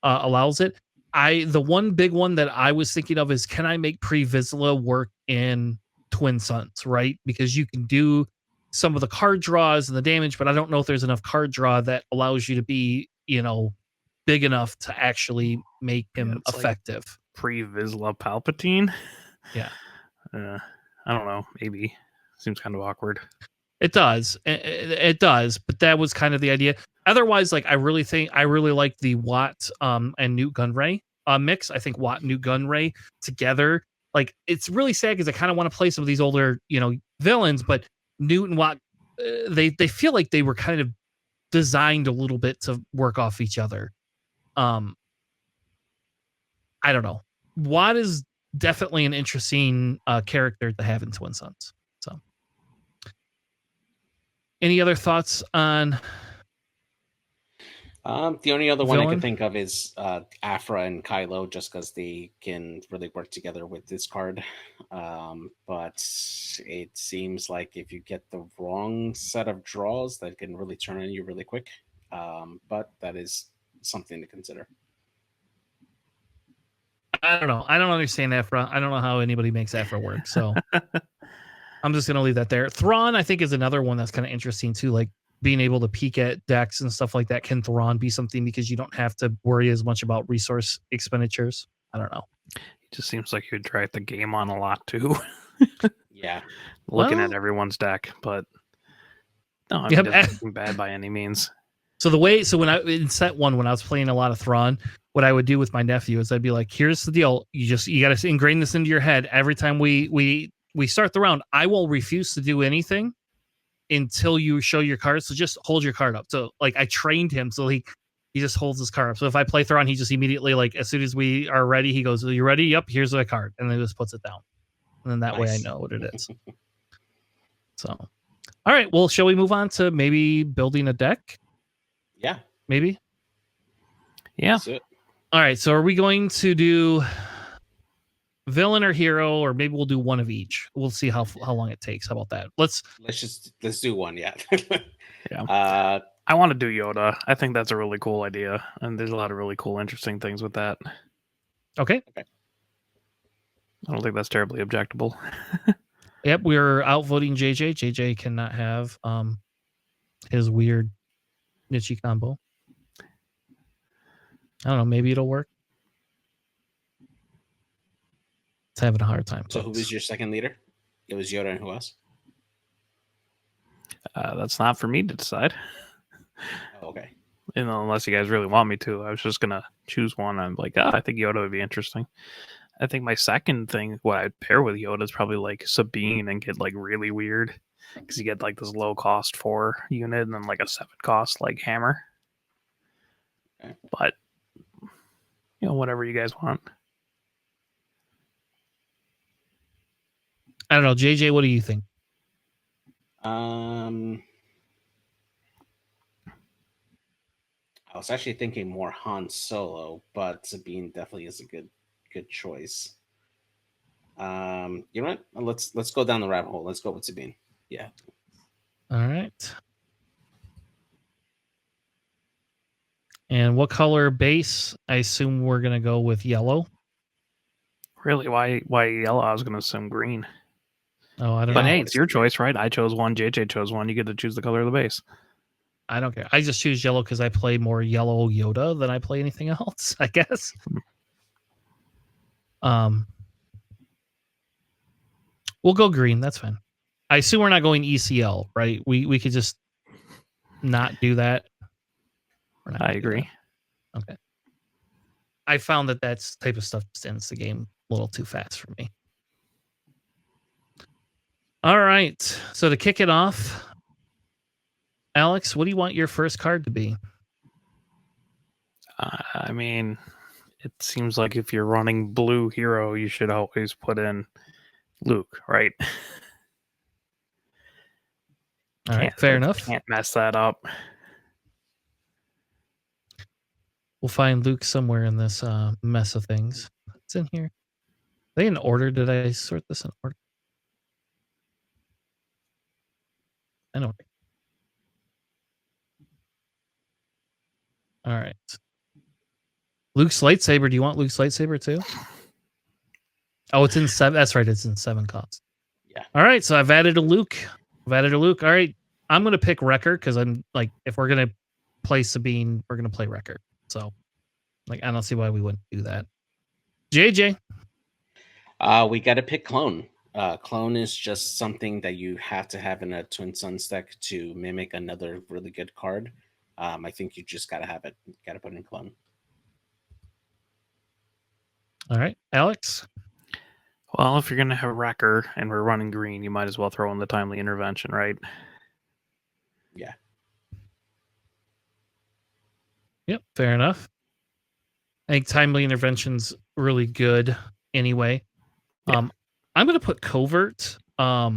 allows it. The one big one that I was thinking of is, can I make Pre-Vizsla work in Twin Suns, right? Because you can do some of the card draws and the damage, but I don't know if there's enough card draw that allows you to be, big enough to actually make him effective. Like Pre-Vizsla Palpatine. Yeah. I don't know. Maybe seems kind of awkward. It does. It does. But that was kind of the idea. Otherwise, like I really like the Watt and Newt Gunray mix. I think Watt and Newt Gunray together. Like it's really sad because I kind of want to play some of these older, villains, but Newt and Watt, they feel like they were kind of designed a little bit to work off each other. I don't know. Watt is definitely an interesting character to have in Twin Suns. So, any other thoughts on? The only other one I can think of is Afra and Kylo, just because they can really work together with this card. But it seems like if you get the wrong set of draws, that can really turn on you really quick. But that is something to consider. I don't know. I don't understand Afra. I don't know how anybody makes Afra work. So I'm just gonna leave that there. Thrawn, I think, is another one that's kind of interesting too. Like being able to peek at decks and stuff like that. Can Thrawn be something because you don't have to worry as much about resource expenditures? I don't know. It just seems like you'd drag the game on a lot too. Yeah. Looking at everyone's deck, but no, I mean, it's nothing bad by any means. So when in set 1, when I was playing a lot of Thrawn, what I would do with my nephew is I'd be like, here's the deal. You got to ingrain this into your head. Every time we start the round, I will refuse to do anything until you show your card. So just hold your card up. So like I trained him. So he just holds his card up. So if I play Thrawn, he just immediately, like, as soon as we are ready, he goes, are you ready? Yep. Here's my card. And then he just puts it down. And then that way I know what it is. So, all right. Well, shall we move on to maybe building a deck? Yeah. Maybe. Yeah. Let's do it. All right. So, are we going to do villain or hero, or maybe we'll do one of each? We'll see how long it takes. How about that? Let's do one. Yeah. Yeah. I want to do Yoda. I think that's a really cool idea, and there's a lot of really cool, interesting things with that. Okay. I don't think that's terribly objectable. Yep, we're outvoting JJ. JJ cannot have his weird niche combo. I don't know. Maybe it'll work. It's having a hard time. So who was your second leader? It was Yoda, and who else? That's not for me to decide. Oh, okay. Unless you guys really want me to. I was just gonna choose one. I'm like, I think Yoda would be interesting. I think my second thing, what I'd pair with Yoda is probably like Sabine and get like really weird, because you get like this low cost 4 unit and then like a 7 cost like hammer. Okay. But whatever you guys want. I don't know, JJ. What do you think? I was actually thinking more Han Solo, but Sabine definitely is a good choice. You know what? Let's go down the rabbit hole. Let's go with Sabine. Yeah. All right. And what color base? I assume we're gonna go with yellow. Really? Why yellow? I was gonna assume green. Oh, I don't But know. hey, it's your choice, right? I chose one. JJ chose one. You get to choose the color of the base. I don't care. I just choose yellow because I play more yellow Yoda than I play anything else, I guess. We'll go green. That's fine. I assume we're not going ECL, right? We could just not do that. I agree. That. Okay. I found that that's type of stuff just ends the game a little too fast for me. All right. So to kick it off, Alex, what do you want your first card to be? I mean, it seems like if you're running blue hero, you should always put in Luke, right? All right, fair enough. Can't mess that up. We'll find Luke somewhere in this mess of things. It's in here. Are they in order? Did I sort this in order? I know. All right. Luke's lightsaber. Do you want Luke's lightsaber too? Oh, it's in 7. That's right. It's in 7 cost. Yeah. All right. So I've added a Luke. All right. I'm going to pick Wrecker because I'm like, if we're going to play Sabine, we're going to play Wrecker. So, like, I don't see why we wouldn't do that. JJ. We got to pick Clone. Clone is just something that you have to have in a Twin Suns deck to mimic another really good card. I think you just got to have it. Got to put in Clone. All right. Alex. Well, if you're going to have Wrecker and we're running green, you might as well throw in the Timely Intervention, right? Yeah. Yep. Fair enough. I think Timely Intervention's really good anyway. Yeah. I'm going to put Covert. I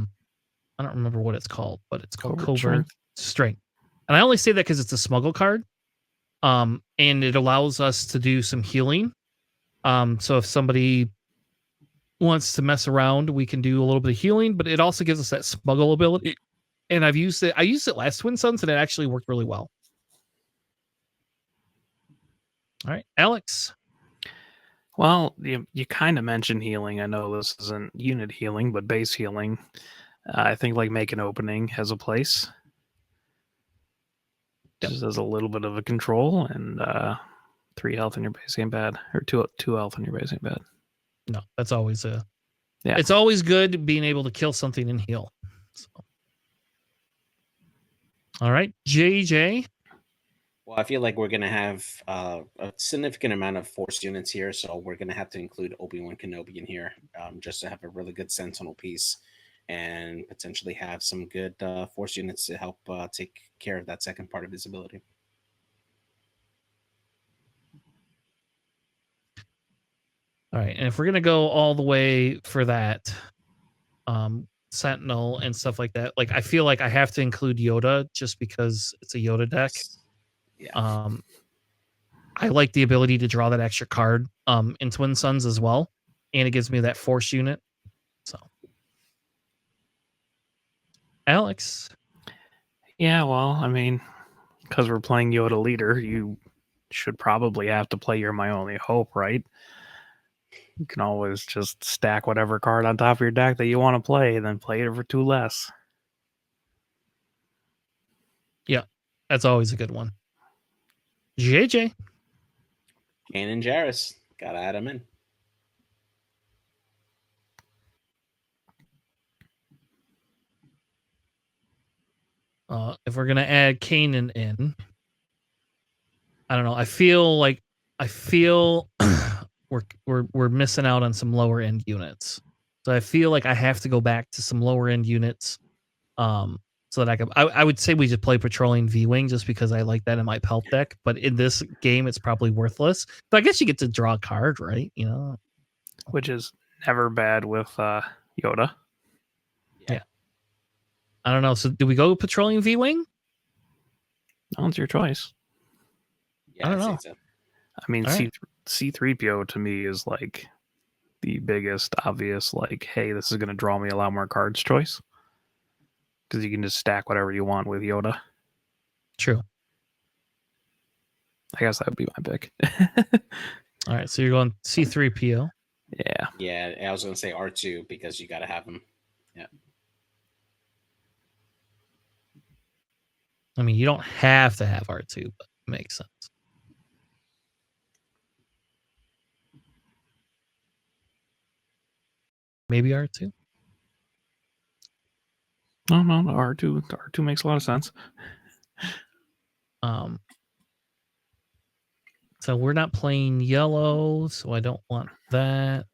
don't remember what it's called, but it's called Covert Strength. And I only say that because it's a smuggle card. And it allows us to do some healing. So if somebody wants to mess around, we can do a little bit of healing, but it also gives us that smuggle ability. And I used it last Twin Suns, and it actually worked really well. All right, Alex. Well, you kind of mentioned healing. I know this isn't unit healing, but base healing. I think like Make an Opening has a place. Just as a little bit of a control, and 3 health in your base ain't bad, or 2 health in your base ain't bad. No, that's always it's always good being able to kill something and heal. So. All right, JJ. Well, I feel like we're going to have a significant amount of Force units here, so we're going to have to include Obi-Wan Kenobi in here just to have a really good Sentinel piece and potentially have some good Force units to help take care of that second part of his ability. All right, and if we're going to go all the way for that, Sentinel and stuff like that. Like I feel like I have to include Yoda just because it's a Yoda deck. Yeah. I like the ability to draw that extra card in Twin Suns as well, and it gives me that force unit. So, Alex, Yeah, well, I mean, because we're playing Yoda leader, you should probably have to play your My Only Hope, right? You can always just stack whatever card on top of your deck that you want to play, and then play it for 2 less. yeah, that's always a good one. JJ, Kane and Jarrus. Gotta add them in. if we're gonna add Kanan in, I don't know. I feel we're missing out on some lower end units. So I feel like I have to go back to some lower end units. So that I would say we just play Patrolling V-Wing just because I like that in my Pelt deck. But in this game, it's probably worthless. But I guess you get to draw a card, right? You know, Which is never bad with Yoda. Yeah. I don't know. So do we go Patrolling V-Wing? No, it's your choice. Yeah, I don't know. think so. I mean, All right. C3PO to me is like the biggest obvious, like, hey, this is going to draw me a lot more cards choice. Because you can just stack whatever you want with Yoda. True. I guess that would be my pick. All right. So you're going C3PO. Yeah. Yeah, I was gonna say R2 because you gotta have them. Yeah. I mean, you don't have to have R2, but it makes sense. Maybe R2? No, R2 makes a lot of sense. So we're not playing yellow, so I don't want that.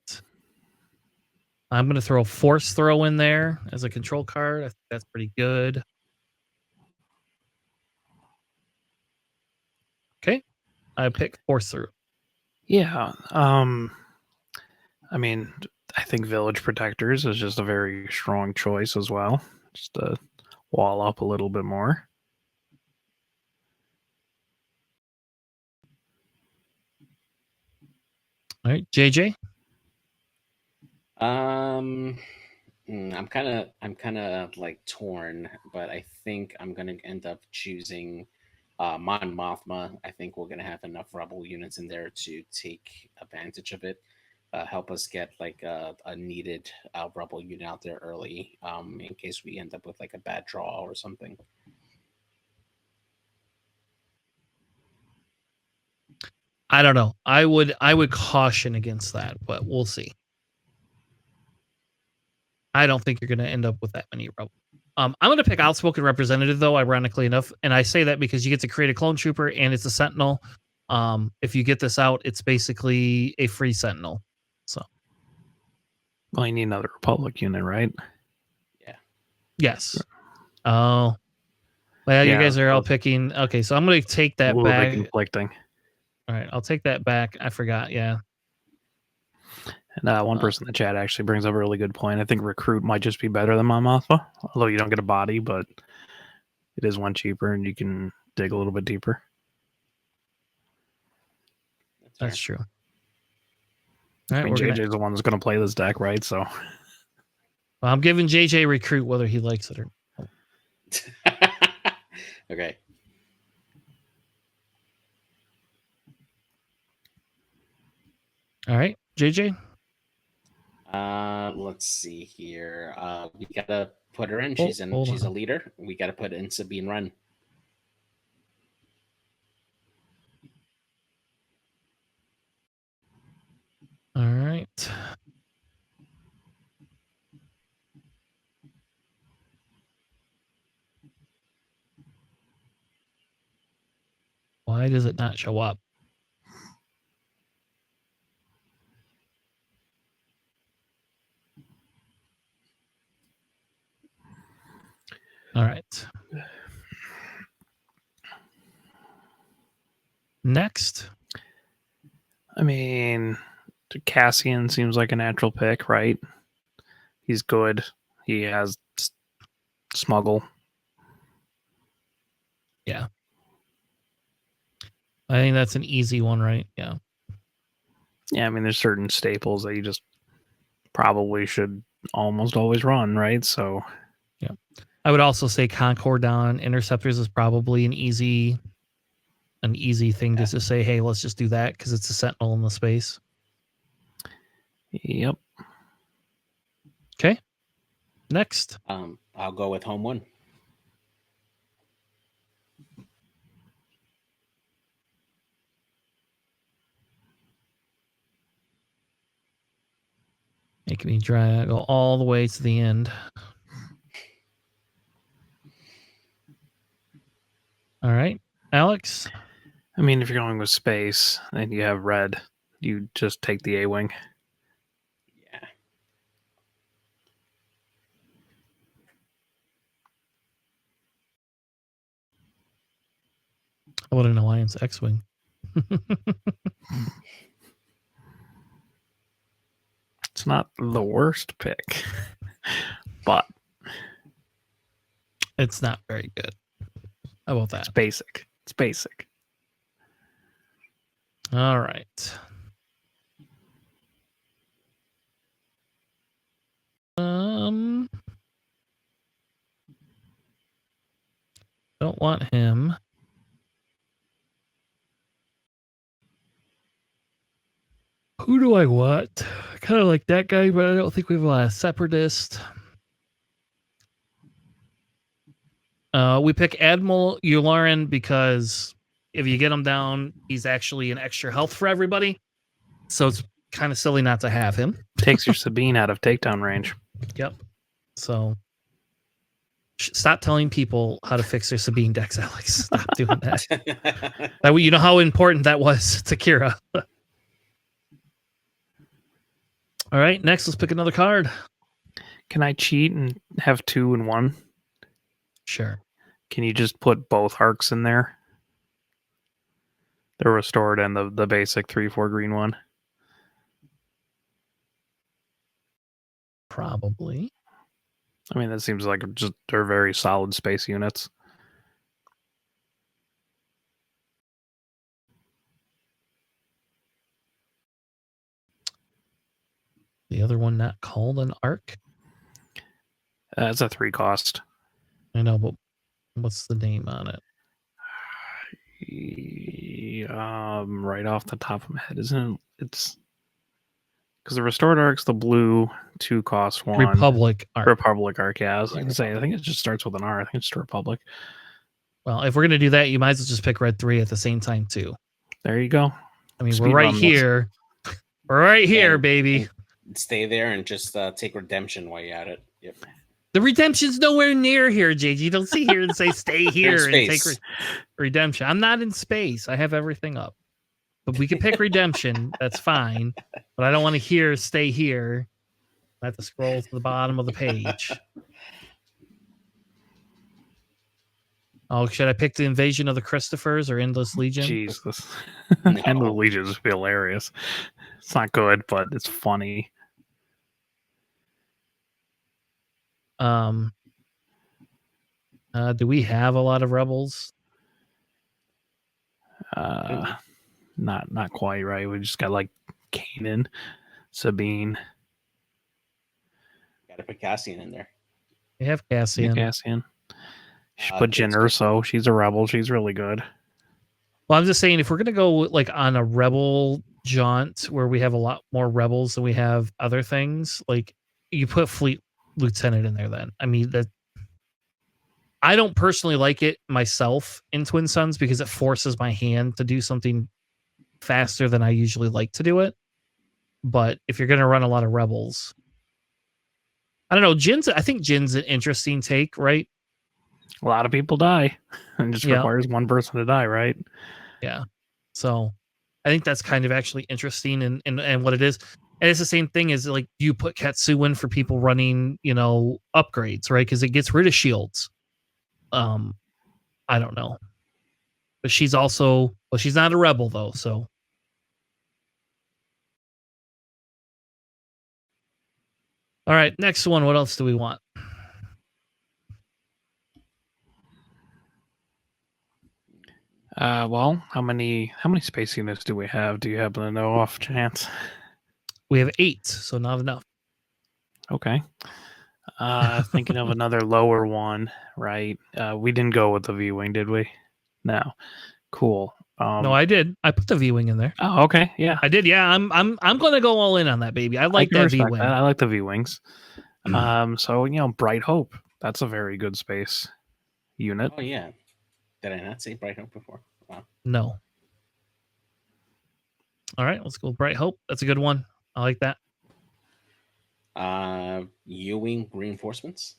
I'm going to throw Force Throw in there as a control card. I think that's pretty good. Okay. I pick Force Throw. Yeah. I mean, I think Village Protectors is just a very strong choice as well. Just to wall up a little bit more. All right, JJ. I'm kind of like torn, but I think I'm gonna end up choosing Mon Mothma. I think we're gonna have enough Rebel units in there to take advantage of it. Help us get like a needed Rebel unit out there early, in case we end up with like a bad draw or something. I don't know. I would caution against that, but we'll see. I don't think you're going to end up with that many Rebels. I'm going to pick Outspoken Representative, though, ironically enough. And I say that because you get to create a Clone Trooper and it's a Sentinel. If you get this out, it's basically a free Sentinel. So, well, you need another Republic unit, right? Yeah. Yes. Oh. Well, Yeah, you guys are all picking. Okay, so I'm going to take that a little back. bit conflicting. All right, I'll take that back. I forgot. Yeah. And one person in the chat actually brings up a really good point. I think Recruit might just be better than Mon Mothma, although you don't get a body, but it is one cheaper and you can dig a little bit deeper. That's true. All right, I mean, JJ's the one that's going to play this deck, right? So well, I'm giving JJ Recruit whether he likes it or not. Okay. All right, JJ. Let's see here. We gotta put her in. She's a leader. We gotta put in Sabine Wren. All right. Why does it not show up? All right. Next. I mean, Cassian seems like a natural pick, right? He's good. He has smuggle. Yeah. I think that's an easy one, right? Yeah. Yeah, I mean, there's certain staples that you just probably should almost always run, right? So, yeah. I would also say Concord on Interceptors is probably an easy thing just to say, hey, let's just do that because it's a Sentinel in the space. yep. Okay. Next. I'll go with Home 1. Make me go all the way to the end. All right. Alex? I mean, if you're going with space and you have red, you just take the A-Wing. Yeah. How about an Alliance X-Wing? It's not the worst pick, but it's not very good. How about that? It's basic. It's basic. All right. Don't want him. Who do I want? I kind of like that guy, but I don't think we have a lot of separatists. We pick Admiral Yularen because if you get him down, he's actually an extra health for everybody. So it's kind of silly not to have him. Takes your Sabine out of takedown range. Yep. So stop telling people how to fix their Sabine decks, Alex. Stop doing that. You know how important that was to Kira. All right, next let's pick another card. Can I cheat and have 2 and 1? Sure. Can you just put both arcs in there? The restored and the basic 3/4 green one. Probably. I mean, that seems like just they're very solid space units. The other one not called an arc? It's a 3 cost. I know, but what's the name on it? Right off the top of my head, isn't it? It's because the restored arc's the blue 2 cost one. Republic arc. Republic arc, yeah. I was going to say, I think it just starts with an R. I think it's Republic. Well, if we're going to do that, you might as well just pick red 3 at the same time, too. There you go. I mean, we're right here. We're right here, baby. Stay there and just take redemption while you're at it. Yep. The redemption's nowhere near here, JG. Don't sit here and say stay here and take redemption. I'm not in space. I have everything up. But we can pick redemption. That's fine. But I don't want to hear stay here. I have to scroll to the bottom of the page. Oh, should I pick the Invasion of the Christophers or Endless Legion? Jesus. No. Endless Legion would be hilarious. It's not good, but it's funny. Do we have a lot of rebels? Not quite, right? We just got like Kanan, Sabine. Gotta put Cassian in there. We have Cassian. Cassian. Put Jyn Erso. She's a rebel. She's really good. Well, I'm just saying, if we're gonna go like on a rebel jaunt where we have a lot more rebels than we have other things, like you put Fleet Lieutenant in there. Then I mean that. I don't personally like it myself in Twin Suns because it forces my hand to do something faster than I usually like to do it. But if you're gonna run a lot of rebels, I don't know. I think Jin's an interesting take, right? A lot of people die. And just requires one person to die, right? Yeah. So I think that's kind of actually interesting and what it is. And it's the same thing as like you put Katsu in for people running, upgrades, right? Because it gets rid of shields. I don't know. But she's also she's not a rebel though, so All right, next one. What else do we want? Well, how many space units do we have? Do you happen to know off chance? We have 8, so not enough. Okay. Thinking of another lower one, right? We didn't go with the V-wing, did we? No. Cool. No, I did. I put the V-wing in there. Oh, okay. Yeah. I did. Yeah, I'm going to go all in on that baby. I like can that respect V-wing. that. I like the V-wings. So Bright Hope. That's a very good space unit. Oh yeah. Did I not say Bright Hope before? Wow. No. All right, let's go with Bright Hope. That's a good one. I like that. Ewing reinforcements.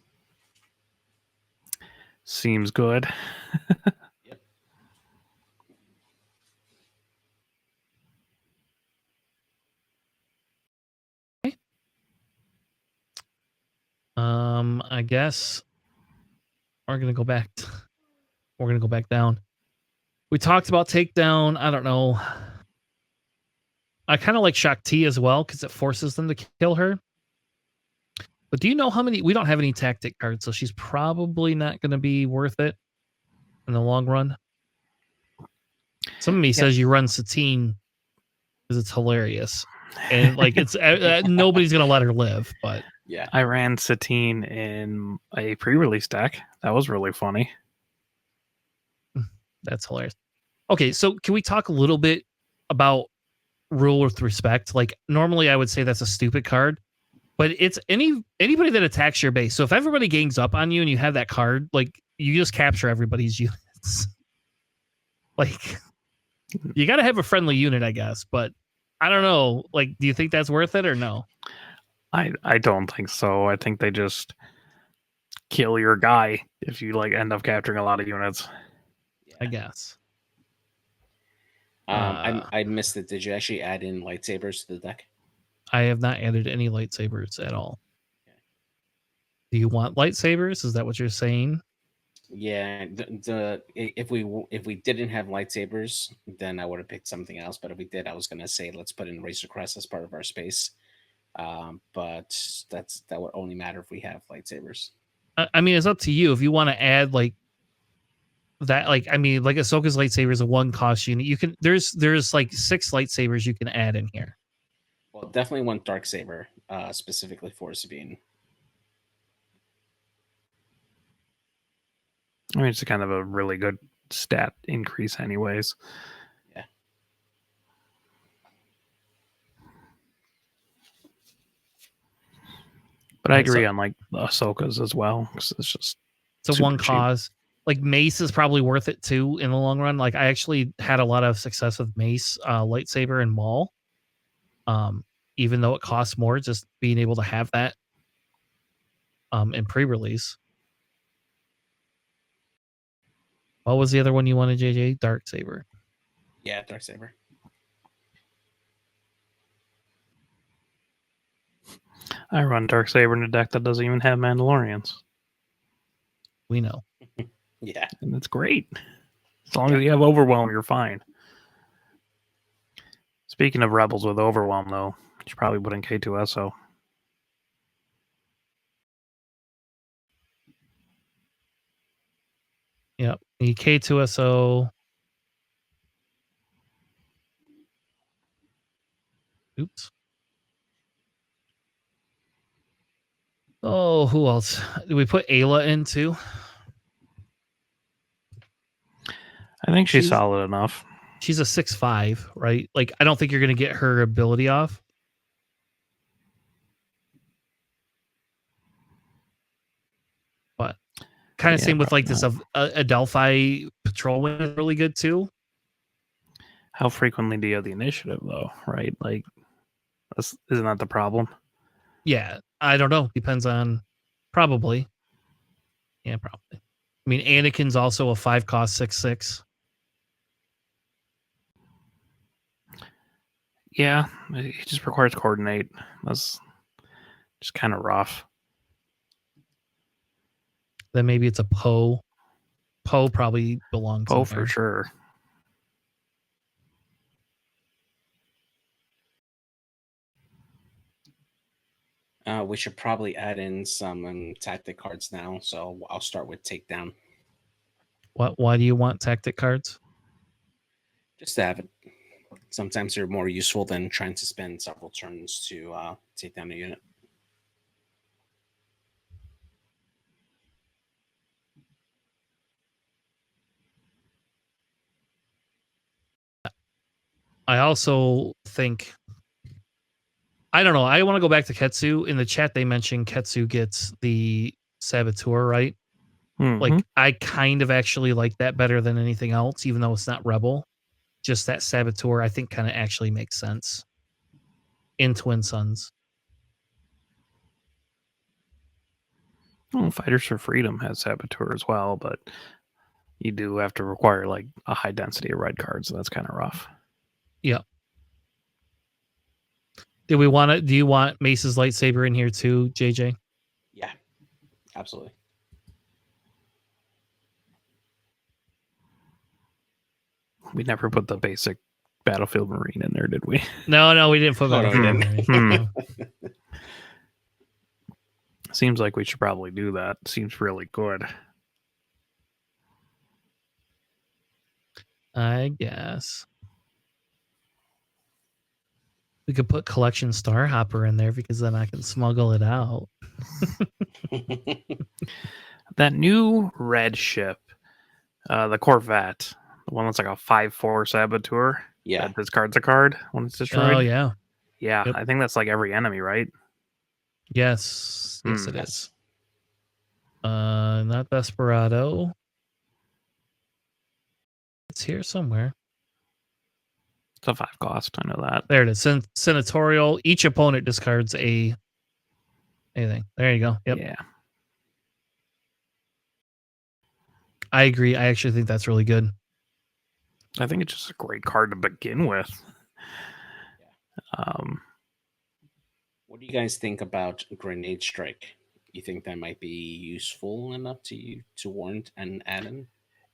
Seems good. Yep. I guess we're gonna go back. We're gonna go back down. We talked about takedown. I don't know. I kind of like Shakti as well because it forces them to kill her. But do you know how many? We don't have any tactic cards, so she's probably not going to be worth it in the long run. Some of me says you run Satine because it's hilarious, and like it's nobody's going to let her live. But yeah, I ran Satine in a pre-release deck. That was really funny. That's hilarious. Okay, so can we talk a little bit about rule with respect? Like normally I would say that's a stupid card, but it's anybody that attacks your base. So if everybody gangs up on you and you have that card, like you just capture everybody's units. Like you got to have a friendly unit, I guess, but I don't know. Like, do you think that's worth it or no? I don't think so. I think they just kill your guy if you like end up capturing a lot of units. yeah. I guess. I missed it. Did you actually add in lightsabers to the deck? I have not added any lightsabers at all. Okay. Do you want lightsabers? Is that what you're saying? Yeah. If we didn't have lightsabers, then I would have picked something else. But if we did, I was gonna say let's put in Razor Crest as part of our space. But that would only matter if we have lightsabers. I mean, it's up to you if you want to add like that. Like, I mean, like Ahsoka's lightsaber is a 1 cost unit. You can there's like 6 lightsabers you can add in here. Well, definitely want Darksaber, specifically for Sabine. I mean, it's kind of a really good stat increase, anyways. Yeah. But I agree on like Ahsoka's as well because it's a 1 cause. Like Mace is probably worth it too in the long run. Like I actually had a lot of success with Mace, lightsaber, and Maul. Even though it costs more, just being able to have that in pre-release. What was the other one you wanted, JJ? Darksaber. Yeah, Darksaber. I run Darksaber in a deck that doesn't even have Mandalorians. We know. Yeah. And it's great. As long as you have Overwhelm, you're fine. Speaking of Rebels with Overwhelm, though, you should probably put in K2SO. Yep. The K2SO. Oops. Oh, who else? Did we put Ayla in too? I think she's solid enough. She's a 6/5, right? Like, I don't think you're going to get her ability off. But kind of same with like this Adelphi Patrol Wing is really good too. How frequently do you have the initiative though, right? Like, isn't that the problem? Yeah, I don't know. Depends on probably. Yeah, probably. I mean, Anakin's also a 5 cost 6/6. Yeah, it just requires coordinate. That's just kind of rough. Then maybe it's a Poe. Poe probably belongs. Poe for sure. We should probably add in some tactic cards now. So I'll start with takedown. Why do you want tactic cards? Just to have it. Sometimes they're more useful than trying to spend several turns to take down a unit. I also think, I don't know. I want to go back to Ketsu. In the chat, they mentioned Ketsu gets the Saboteur, right? Mhm. Like, I kind of actually like that better than anything else, even though it's not Rebel. Just that Saboteur, I think, kind of actually makes sense in Twin Suns. Well, Fighters for Freedom has Saboteur as well, but you do have to require like a high density of red cards, so that's kind of rough. Yeah. Do you want Mace's lightsaber in here too, JJ? Yeah, absolutely. We never put the basic Battlefield Marine in there, did we? No, we didn't put Oh, no, we Battlefield didn't. Marine. No. Seems like we should probably do that. Seems really good. I guess we could put Collection Starhopper in there because then I can smuggle it out. That new red ship, the Corvette, the one that's like a 5/4 Saboteur. Yeah. That discards a card when it's destroyed. Oh yeah. Yeah, Yep. I think that's like every enemy, right? Yes. Yes, it Yes. is. Not Desperado. It's here somewhere. It's a 5 cost. I know that. There it is. Senatorial. Each opponent discards anything. There you go. Yep. Yeah. I agree. I actually think that's really good. I think it's just a great card to begin with. What do you guys think about Grenade Strike? You think that might be useful enough to warrant an add-in?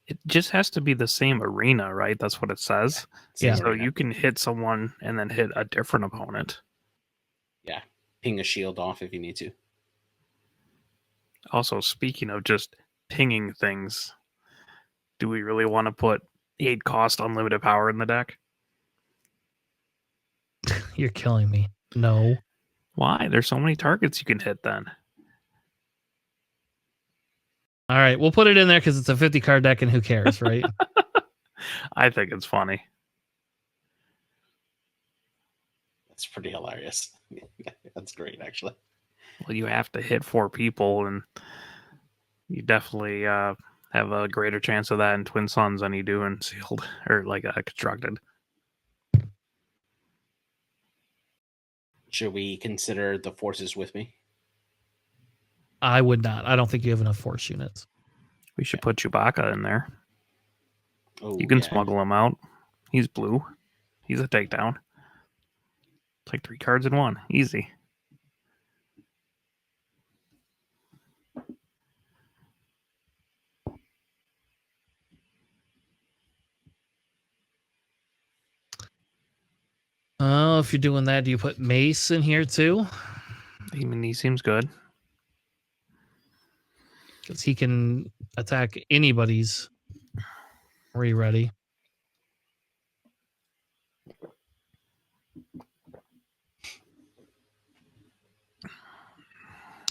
It just has to be the same arena, right? That's what it says. Yeah. So you can hit someone and then hit a different opponent. Yeah. Ping a shield off if you need to. Also, speaking of just pinging things, do we really want to put 8 cost unlimited power in the deck? You're killing me. No. Why? There's so many targets you can hit then. All right, we'll put it in there because it's a 50 card deck and who cares, right? I think it's funny. That's pretty hilarious. That's great, actually. Well, you have to hit 4 people, and you definitely have a greater chance of that in Twin Suns than you do in Sealed or like Constructed. Should we consider the forces with me? I would not. I don't think you have enough force units. We should put Chewbacca in there. Oh, You can yeah. smuggle him out. He's blue. He's a takedown. It's like 3 cards in one. Easy. Oh, if you're doing that, do you put Mace in here too? I mean, he seems good. Because he can attack anybody's ready.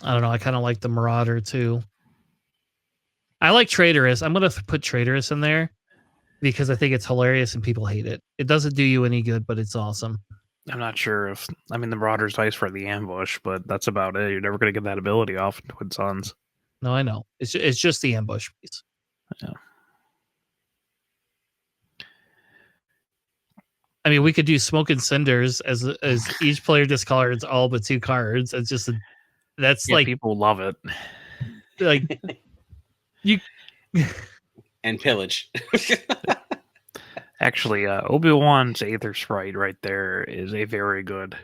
I don't know. I kind of like the Marauder too. I like Traitorous. I'm going to put Traitorous in there because I think it's hilarious and people hate it. It doesn't do you any good, but it's awesome. I'm not sure if... I mean, the Marauder's nice for the ambush, but that's about it. You're never going to get that ability off in Twin Suns. No, I know. It's just the ambush piece. Yeah. I mean, we could do Smoke and Cinders as each player discards all but 2 cards. It's just that's Yeah, like people love it. Like you And pillage. Actually, Obi-Wan's Aether Sprite right there is a very good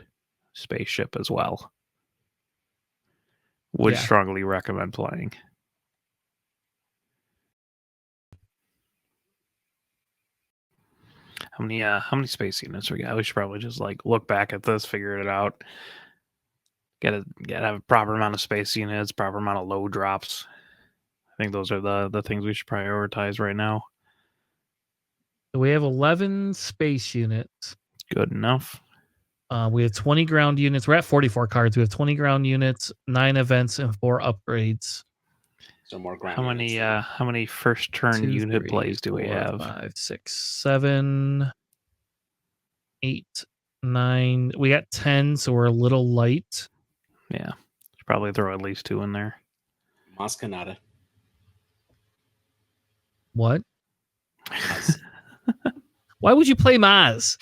spaceship as well. Would Yeah. strongly recommend playing. How many space units we got? We should probably just like look back at this, figure it out. Gotta have a proper amount of space units, proper amount of low drops. I think those are the things we should prioritize right now. So we have 11 space units. Good enough. We have 20 ground units. We're at 44 cards. We have 20 ground units, 9 events, and 4 upgrades. So more ground. How many first turn 2, unit 3, plays do we 4, have? 5, 6, 7, 8, 9. We got 10, so we're a little light. Yeah. Should probably throw at least 2 in there. Mascanada. What? Why would you play Maz?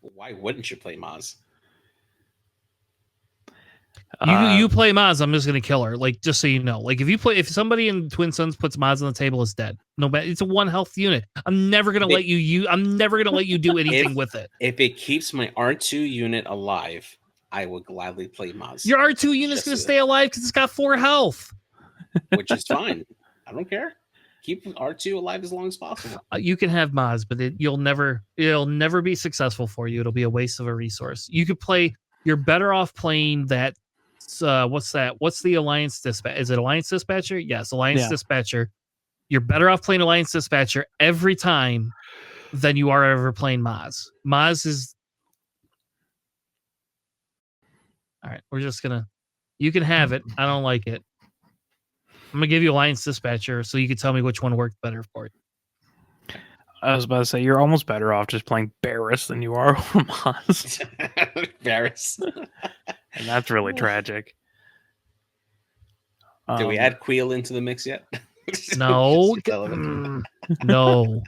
Why wouldn't you play Maz? You play Maz, I'm just gonna kill her. Like, just so you know. Like, if somebody in Twin Suns puts Maz on the table, it's dead. No matter, it's a 1 health unit. I'm never gonna let you do anything with it. If it keeps my R2 unit alive, I would gladly play Maz. Your R2 unit's gonna stay alive because it's got 4 health. Which is fine. I don't care. Keep R2 alive as long as possible. You can have Maz, but it'll never be successful for you. It'll be a waste of a resource. You could play. You're better off playing that. What's that? What's the Alliance Dispatch? Is it Alliance Dispatcher? Yes, Alliance Dispatcher. You're better off playing Alliance Dispatcher every time than you are ever playing Maz. Maz is. All right, we're just gonna. You can have it. I don't like it. I'm gonna give you Alliance Dispatcher so you can tell me which one worked better for you. I was about to say you're almost better off just playing Barris than you are Maz. Barris. And that's really tragic. Did we add Queel into the mix yet? No. No.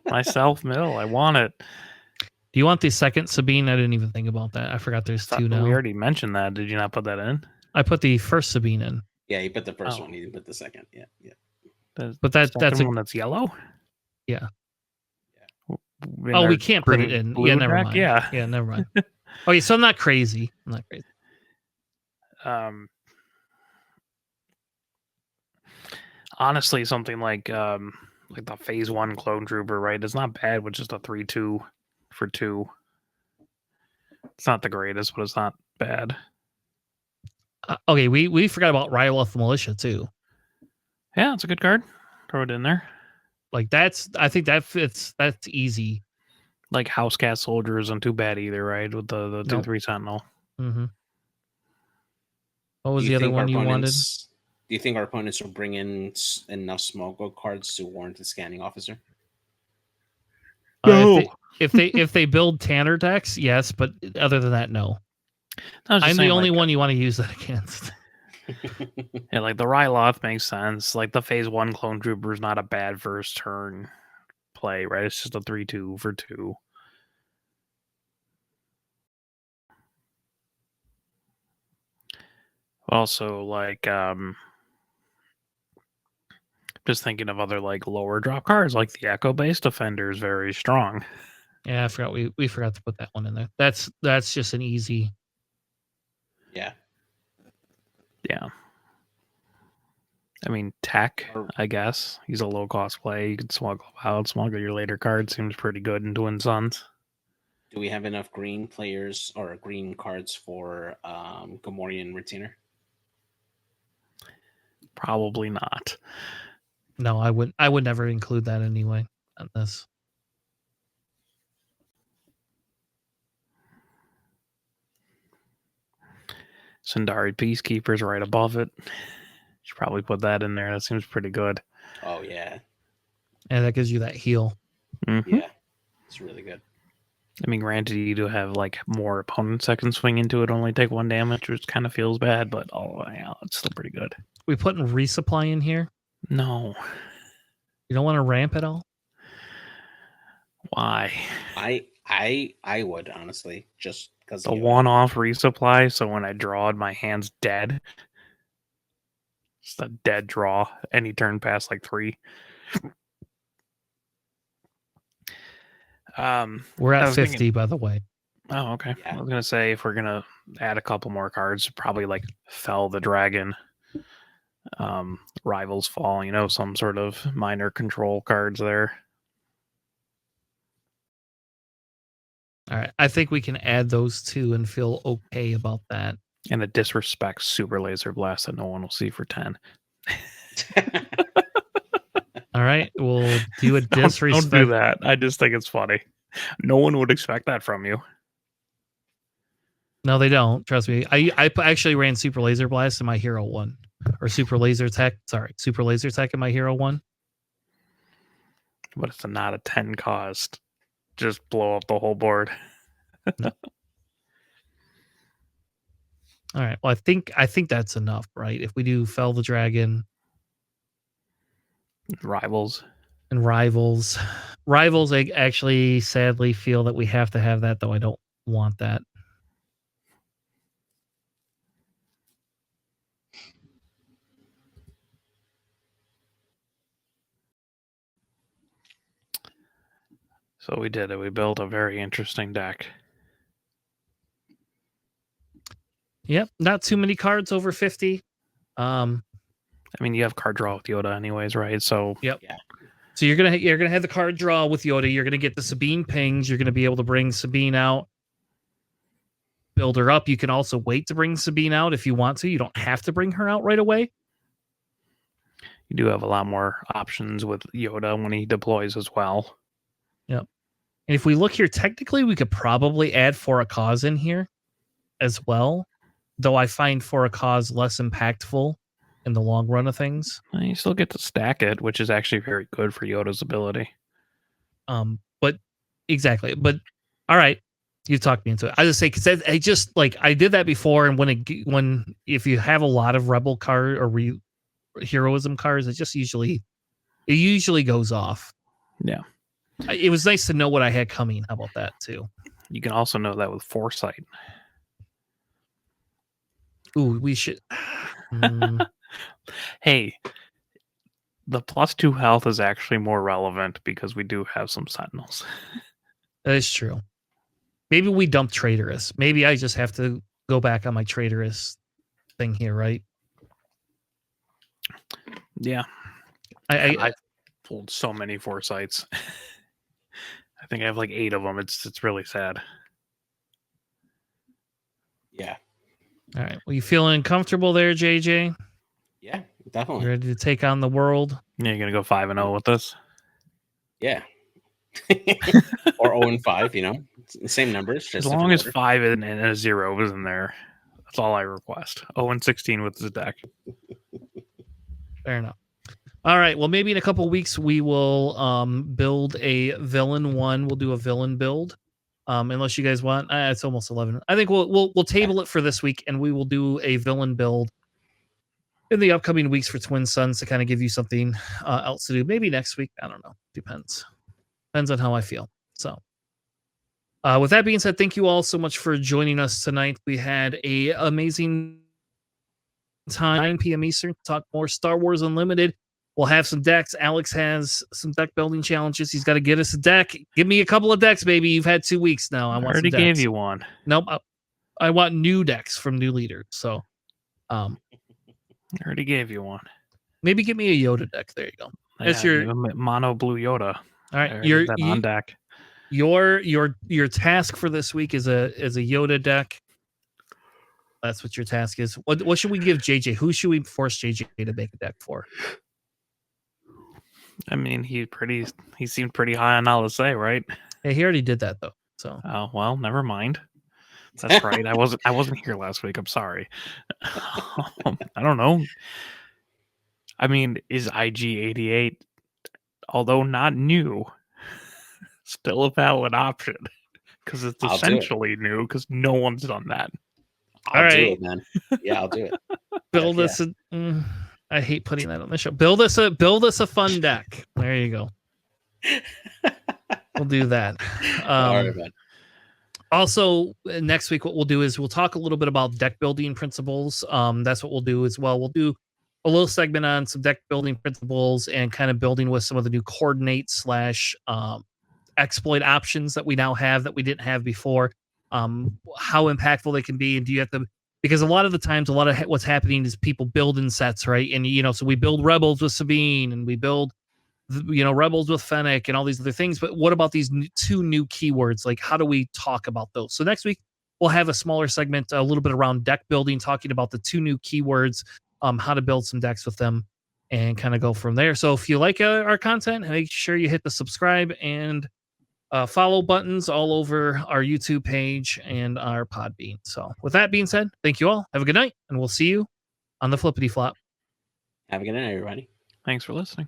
Myself, Mill. I want it. Do you want the second Sabine? I didn't even think about that. I forgot there's 2 now. We already mentioned that. Did you not put that in? I put the first Sabine in. Yeah, you put the first one. You didn't put the second. Yeah. But that's one that's yellow. Yeah. Oh, we can't put it in. Yeah, never mind. Yeah, never mind. Okay, so I'm not crazy. Honestly, something like the Phase 1 Clone Trooper, right? It's not bad with just a 3/2 for 2. It's not the greatest, but it's not bad. Okay, we forgot about Ryloth Militia too. Yeah, it's a good card. Throw it in there. Like I think that fits. That's easy. Like House Cat Soldier isn't too bad either, right? With the 2/3 Sentinel. Mm-hmm. What was the other one you wanted? Do you think our opponents will bring in enough small gold cards to warrant a scanning officer? No. If they build Tanner decks, yes, but other than that, no. I'm the only one you want to use that against. Yeah, like the Ryloth makes sense. Like the Phase 1 Clone Trooper is not a bad first turn play, right? It's just a 3/2 for 2. Also, like, just thinking of other like lower drop cards, like the Echo Base Defender is very strong. Yeah, I forgot we forgot to put that one in there. That's just an easy. Yeah. I mean, Tech, I guess. He's a low cost play. You can smuggle your later card. Seems pretty good in Twin Suns. Do we have enough green players or green cards for Gamorrean Retainer? Probably not. No, I would never include that anyway on this. Sundari Peacekeeper's right above it. Should probably put that in there. That seems pretty good. Oh, yeah. And that gives you that heal. Mm-hmm. Yeah. It's really good. I mean, granted, you do have like more opponents that can swing into it, only take 1 damage, which kind of feels bad, but it's still pretty good. We putting resupply in here? No. You don't want to ramp at all? Why? I would, honestly, just because the one-off resupply, so when I draw it, my hand's dead. Just a dead draw. Any turn past like 3. We're at 50, by the way. Oh, okay. Yeah. I was gonna say if we're gonna add a couple more cards, probably like Fell the Dragon, Rivals Fall, some sort of minor control cards there. All right. I think we can add those 2 and feel okay about that. And a disrespect super laser blast that no one will see for 10. All right, we'll do a Don't disrespect. do that. I just think it's funny. No one would expect that from you. No, they don't. Trust me. I actually ran Super Laser Blast in my Hero 1. Or Super Laser Tech. Sorry, Super Laser Tech in my Hero 1. But it's not a 10 cost. Just blow up the whole board. No. All right. Well, I think that's enough, right? If we do Fell the Dragon Rivals. and Rivals. Rivals, I actually sadly feel that we have to have that, though I don't want that. So we did it. We built a very interesting deck. Yep, not too many cards over 50. I mean, you have card draw with Yoda anyways, right? So Yep. Yeah. So you're gonna have the card draw with Yoda. You're gonna get the Sabine pings. You're gonna be able to bring Sabine out, build her up. You can also wait to bring Sabine out if you want to. You don't have to bring her out right away. you do have a lot more options with Yoda when he deploys as well. Yep. And if we look here, technically we could probably add For a Cause in here as well. Though I find For a Cause less impactful in the long run of things. And you still get to stack it, which is actually very good for Yoda's ability. But exactly. But all right, you talked me into it. I just say because I just like I did that before, and when if you have a lot of rebel card or heroism cards, it usually goes off. Yeah. It was nice to know what I had coming. How about that too? You can also know that with Foresight. Ooh, we should. Hey, the +2 health is actually more relevant because we do have some Sentinels. That is true. Maybe we dump Traitorous. Maybe I just have to go back on my Traitorous thing here, right? Yeah. I pulled so many Foresights. I think I have like 8 of them. It's really sad. Yeah. All right. Well, you feeling comfortable there, JJ? Yeah, definitely. You ready to take on the world? Yeah, you're gonna go 5-0 with this? Yeah. Or 0-5, you know, same numbers. Just As long as order. 5 and a 0 is in there, that's all I request. 0-16 with the deck. Fair enough. All right. Well, maybe in a couple weeks we will build a villain one. We'll do a villain build. Unless you guys want, it's almost 11. I think we'll table it for this week, and we will do a villain build in the upcoming weeks for Twin Suns to kind of give you something else to do. Maybe next week. I don't know. Depends on how I feel. So, with that being said, thank you all so much for joining us tonight. We had a amazing time, 9 p.m. Eastern, to talk more Star Wars Unlimited. We'll have some decks. Alex has some deck building challenges. He's got to get us a deck. Give me a couple of decks, baby. You've had 2 weeks now. I want already some decks. gave you one. Nope. I want new decks from new leaders. So, I already gave you one. maybe give me a Yoda deck. There you go. That's Yeah, your give him a mono blue Yoda. all right. Already got that on deck. Your task for this week is a Yoda deck. That's what your task is. What should we give JJ? Who should we force JJ to make a deck for? I mean, he seemed pretty high on LSA, right? Hey, he already did that though. So Oh well, never mind. That's right. I wasn't here last week. I'm sorry. I don't know. I mean, is IG88, although not new, still a valid option? Because it's I'll do it. essentially new because no one's done that. I'll do it, man. Yeah, I'll do it. build us I hate putting that on the show. Build us a fun deck. There you go. We'll do that. All right, man. Also, next week, what we'll do is we'll talk a little bit about deck building principles. That's what we'll do as well. We'll do a little segment on some deck building principles and kind of building with some of the new coordinate / exploit options that we now have that we didn't have before. How impactful they can be, and do you have to? Because a lot of the times, a lot of what's happening is people building sets, right? And so we build Rebels with Sabine, and we build Rebels with Fennec and all these other things. But what about these 2 new keywords? Like, how do we talk about those? So next week we'll have a smaller segment, a little bit around deck building, talking about the 2 new keywords, how to build some decks with them, and kind of go from there. So if you like our content, make sure you hit the subscribe and follow buttons all over our YouTube page and our Podbean. So with that being said, thank you all. Have a good night, and we'll see you on the flippity flop. Have a good night, everybody. Thanks for listening.